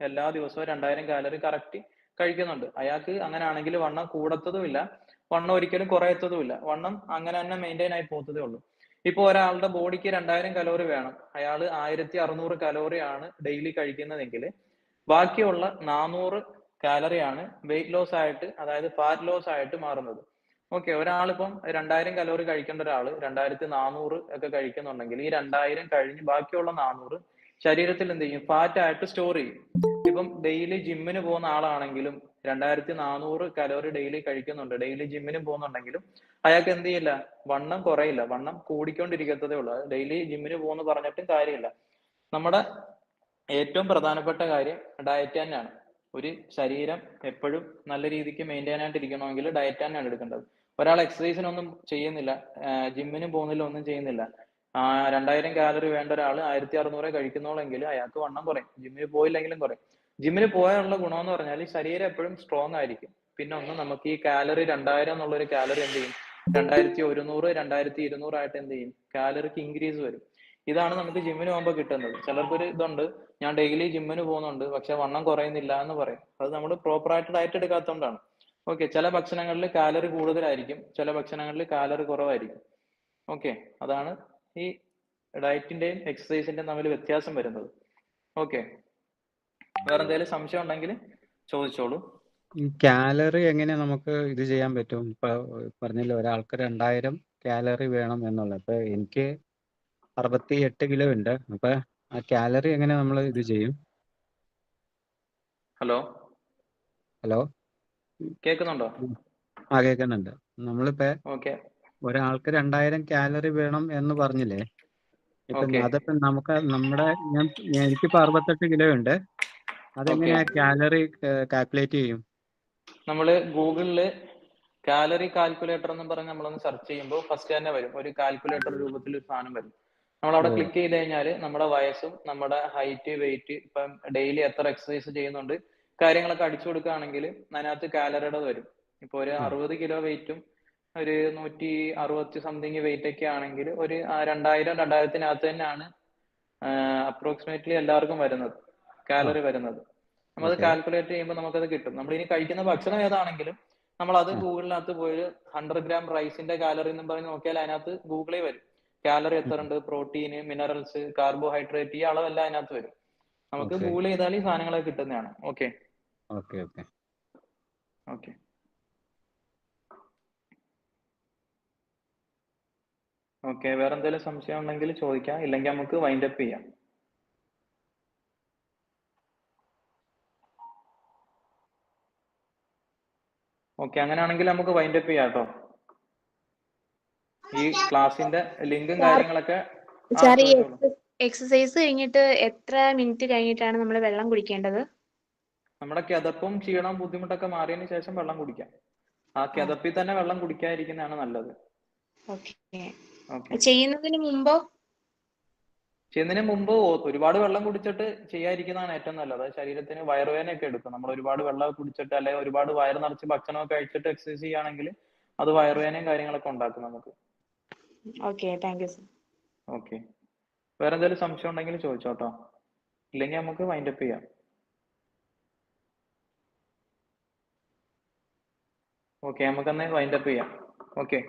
എല്ലാ ദിവസവും 2000 കാലറി കറക്റ്റ് കഴിക്കുന്നുണ്ട്. അയാൾക്ക് അങ്ങനെയാണെങ്കിൽ വണ്ണം കൂടത്തതുമില്ല, വണ്ണം ഒരിക്കലും കുറയത്തതുമില്ല. വണ്ണം അങ്ങനെ തന്നെ മെയിൻറ്റെയിൻ ആയി പോകത്തതേ ഉള്ളൂ. ഇപ്പൊ ഒരാളുടെ ബോഡിക്ക് 2000 കലോറി വേണം, അയാൾ 1600 കലോറി ആണ് ഡെയിലി കഴിക്കുന്നതെങ്കിൽ ബാക്കിയുള്ള 400 കാലറിയാണ് വെയിറ്റ് ലോസ് ആയിട്ട്, അതായത് ഫാറ്റ് ലോസ് ആയിട്ട് മാറുന്നത്. ഓക്കെ. ഒരാളിപ്പം 2000 കലോറി കഴിക്കേണ്ട ഒരാൾ 2400 ഒക്കെ കഴിക്കുന്നുണ്ടെങ്കിൽ ഈ 2000 കഴിഞ്ഞ് ബാക്കിയുള്ള 400 ശരീരത്തിൽ എന്ത് ചെയ്യും? ഫാറ്റ് ആയിട്ട് സ്റ്റോർ ചെയ്യും. ഇപ്പം ഡെയിലി ജിമ്മിന് പോകുന്ന ആളാണെങ്കിലും 2400 കലോറി ഡെയിലി കഴിക്കുന്നുണ്ട്, ഡെയിലി ജിമ്മിനും പോകുന്നുണ്ടെങ്കിലും അയാൾക്ക് എന്ത് ചെയ്യില്ല? വണ്ണം കുറയില്ല, വണ്ണം കൂടിക്കൊണ്ടിരിക്കത്തതേ ഉള്ളൂ. ഡെയിലി ജിമ്മിന് പോകുന്നു പറഞ്ഞിട്ടും കാര്യമില്ല. നമ്മുടെ ഏറ്റവും പ്രധാനപ്പെട്ട കാര്യം ഡയറ്റ് തന്നെയാണ്. ഒരു ശരീരം എപ്പോഴും നല്ല രീതിക്ക് മെയിൻറ്റെയിൻ ആയിട്ട് ഇരിക്കണമെങ്കിൽ ഡയറ്റ് തന്നെയാണ് എടുക്കേണ്ടത്. ഒരാൾ എക്സസൈസിനൊന്നും ചെയ്യുന്നില്ല, ജിമ്മിനും പോകുന്നില്ല, ഒന്നും ചെയ്യുന്നില്ല, 2000 കാലറി വേണ്ട ഒരാൾ 1600 കഴിക്കുന്നുള്ളെങ്കിൽ അയാൾക്ക് വണ്ണം കുറയും, ജിമ്മിന് പോയില്ലെങ്കിലും കുറയും. ജിമ്മിന് പോയാലുള്ള ഗുണമെന്ന് പറഞ്ഞാൽ ശരീരം എപ്പോഴും സ്ട്രോങ് ആയിരിക്കും. പിന്നെ ഒന്ന് നമുക്ക് ഈ കാലറി 2000 എന്നുള്ളൊരു കാലറി എന്ത് ചെയ്യും, 2100 2200 ആയിട്ട് എന്ത് ചെയ്യും, കാലറിക്ക് ഇൻക്രീസ് വരും. ഇതാണ് നമുക്ക് ജിമ്മിന് പോകുമ്പോൾ കിട്ടുന്നത്. ചിലർക്കൊരു ഇതുണ്ട്, ഞാൻ ഡെയിലി ജിമ്മിന് പോകുന്നുണ്ട് പക്ഷെ വണ്ണം കുറയുന്നില്ല എന്ന് പറയും. അത് നമ്മൾ പ്രോപ്പറായിട്ട് ഡയറ്റ് എടുക്കാത്തതുകൊണ്ടാണ്. ഓക്കെ, ചില ഭക്ഷണങ്ങളിൽ കാലറി കൂടുതലായിരിക്കും, ചില ഭക്ഷണങ്ങളിൽ കാലറി കുറവായിരിക്കും. ഓക്കെ, അതാണ് ഈ ഡയറ്റിന്റെയും എക്സസൈസിന്റെയും തമ്മിൽ വ്യത്യാസം വരുന്നത്. ഓക്കെ, വേറെ എന്തെങ്കിലും സംശയം ഉണ്ടെങ്കിൽ ചോദിച്ചോളൂ. ഈ കാലറി എങ്ങനെ നമുക്ക് ഇത് ചെയ്യാൻ പറ്റും? ഇപ്പൊ പറഞ്ഞില്ല ഒരാൾക്ക് 2000 കാലറി വേണം എന്നുള്ളത്. അപ്പൊ എനിക്ക് 68 കിലോ ഉണ്ട്. അപ്പൊ ആ കാലറി എങ്ങനെ നമ്മൾ ഇത് ചെയ്യും? ഹലോ, ഹലോ, കേൾക്കുന്നുണ്ടോ? ആ കേൾക്കുന്നുണ്ട്. നമ്മളിപ്പോ ഓക്കെ ഒരാൾക്ക് 2000 കാലറി വേണം എന്ന് പറഞ്ഞില്ലേ? ഇപ്പൊ ഓക്കെ അതിപ്പോ നമുക്ക് എനിക്കിപ്പോ 68 kilo ഉണ്ട്. അതെങ്ങനെയാ കാലറി കാൽക്കുലേറ്റ് ചെയ്യും? നമ്മള് ഗൂഗിളില് കാലറി കാൽക്കുലേറ്റർ എന്ന് പറഞ്ഞ് നമ്മളൊന്ന് സെർച്ച് ചെയ്യുമ്പോൾ ഫസ്റ്റ് തന്നെ വരും, ഒരു കാൽക്കുലേറ്റർ രൂപത്തിൽ ഒരു സാധനം വരും. നമ്മൾ അവിടെ ക്ലിക്ക് ചെയ്ത് കഴിഞ്ഞാൽ നമ്മുടെ വയസ്സും നമ്മുടെ ഹൈറ്റ്, വെയിറ്റ്, ഇപ്പം ഡെയിലി എത്ര എക്സസൈസ് ചെയ്യുന്നുണ്ട് കാര്യങ്ങളൊക്കെ അടിച്ചു കൊടുക്കുകയാണെങ്കിൽ അതിനകത്ത് കാലറിയുടെ വരും. ഇപ്പൊ ഒരു 60 കിലോ വെയിറ്റും ഒരു 160 സംതിങ് വെയിറ്റ് ഒക്കെ ആണെങ്കിൽ ഒരു 2000-2000-നകത്ത് തന്നെയാണ് അപ്രോക്സിമേറ്റ്ലി എല്ലാവർക്കും വരുന്നത്, കാലറി വരുന്നത്. നമ്മൾ അത് കാൽക്കുലേറ്റ് ചെയ്യുമ്പോൾ നമുക്കത് കിട്ടും. നമ്മൾ ഇനി കഴിക്കുന്ന ഭക്ഷണം ഏതാണെങ്കിലും നമ്മൾ അത് ഗൂഗിളിനകത്ത് പോയി 100 gram റൈസിന്റെ കാലറി എന്നും പറഞ്ഞ് നോക്കിയാൽ അതിനകത്ത് ഗൂഗിളിൽ വരും കാലറി എത്ര ഉണ്ട്, പ്രോട്ടീന്, മിനറൽസ്, കാർബോഹൈഡ്രേറ്റ്, ഈ അളവെല്ലാം അതിനകത്ത് വരും. നമുക്ക് ഗൂഗിൾ ചെയ്താൽ ഈ സാധനങ്ങളൊക്കെ കിട്ടുന്നതാണ്. Okay okay okay okay okay, വേറെ എന്തെങ്കിലും സംശയം ഉണ്ടെങ്കിൽ ചോദിക്കാം, ഇല്ലെങ്കിൽ നമുക്ക് വൈൻഡ് അപ്പ് ചെയ്യാം. ഓക്കെ, അങ്ങനെയാണെങ്കിൽ നമുക്ക് വൈൻഡ് അപ്പ് ചെയ്യാം കേട്ടോ. ഈ ക്ലാസിന്റെ ലിങ്കും കാര്യങ്ങളൊക്കെ സാർ, ഈ എക്സസൈസ് കഴിഞ്ഞിട്ട് എത്ര മിനിറ്റ് കഴിഞ്ഞിട്ടാണ് നമ്മൾ വെള്ളം കുടിക്കേണ്ടത്? നമ്മുടെ കിതപ്പും ക്ഷീണവും ബുദ്ധിമുട്ടൊക്കെ മാറിയതിന് ശേഷം വെള്ളം കുടിക്കാം. ആ കിതപ്പിൽ തന്നെ വെള്ളം കുടിക്കാതിരിക്കുന്നതാണ് നല്ലത്. ചെയ്യുന്നതിന് മുമ്പോ? ചെയ്യുന്നതിന് മുമ്പ് ഒരുപാട് വെള്ളം കുടിച്ചിട്ട് ചെയ്യാതിരിക്കുന്നതാണ് ഏറ്റവും നല്ലത്. ശരീരത്തിന് വയറുവേദനയൊക്കെ എടുക്കും. നമ്മൾ ഒരുപാട് വെള്ളം കുടിച്ചിട്ട് അല്ലെങ്കിൽ ഒരുപാട് വയറ് നിറച്ച് ഭക്ഷണമൊക്കെ കഴിച്ചിട്ട് എക്സസൈസ് ചെയ്യുകയാണെങ്കിൽ അത് വയറുവേദനയും കാര്യങ്ങളൊക്കെ ഉണ്ടാക്കും നമുക്ക്. Okay, thank you sir. Okay, വേറെ എന്തെങ്കിലും സംശയം ഉണ്ടെങ്കിൽ ചോദിച്ചോട്ടോ, ഇല്ലെങ്കിൽ നമുക്ക് വൈൻഡ് അപ്പ് ചെയ്യാം. ഓക്കെ, നമുക്കെന്നാൽ വൈൻഡ് അപ്പ് ചെയ്യാം. ഓക്കെ,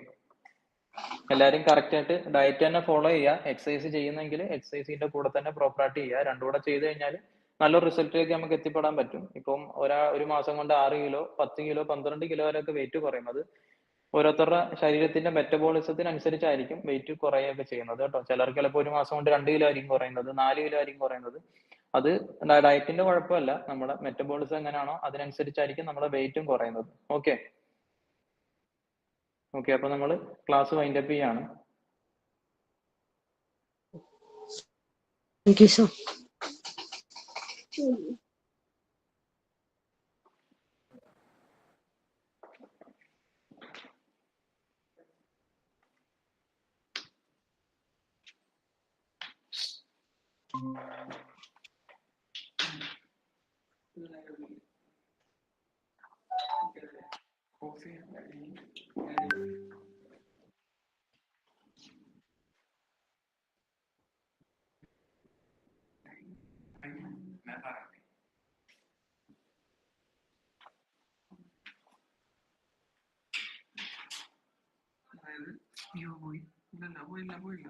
എല്ലാവരും കറക്റ്റ് ആയിട്ട് ഡയറ്റ് തന്നെ ഫോളോ ചെയ്യുക. എക്സസൈസ് ചെയ്യുന്നെങ്കിൽ എക്സസൈസിന്റെ കൂടെ തന്നെ പ്രോപ്പറായിട്ട് ചെയ്യുക. രണ്ടും കൂടെ ചെയ്ത് കഴിഞ്ഞാൽ നല്ലൊരു റിസൾട്ടിലേക്ക് നമുക്ക് എത്തിപ്പെടാൻ പറ്റും. ഇപ്പം ഒരു മാസം കൊണ്ട് 6 കിലോ 10 കിലോ 12 കിലോ വരെയൊക്കെ വെയിറ്റ് കുറയും. അത് ഓരോരുത്തരുടെ ശരീരത്തിന്റെ മെറ്റബോളിസത്തിനനുസരിച്ചായിരിക്കും വെയിറ്റ് കുറയുകയൊക്കെ ചെയ്യുന്നത് കേട്ടോ. ചിലർക്ക് ചിലപ്പോൾ ഒരു മാസം കൊണ്ട് 2 കിലോ ആയിരിക്കും കുറയുന്നത്, 4 കിലോ ആയിരിക്കും കുറയുന്നത്. അത് ഡയറ്റിന്റെ കുഴപ്പമല്ല, നമ്മുടെ മെറ്റബോളിസം എങ്ങനെയാണോ അതിനനുസരിച്ചായിരിക്കും നമ്മുടെ വെയിറ്റും കുറയുന്നത്. ഓക്കെ ഓക്കെ, അപ്പൊ നമ്മൾ ക്ലാസ് വൈൻഡ് അപ്പ് ചെയ്യാണ്. Thank you sir. പോയില്ല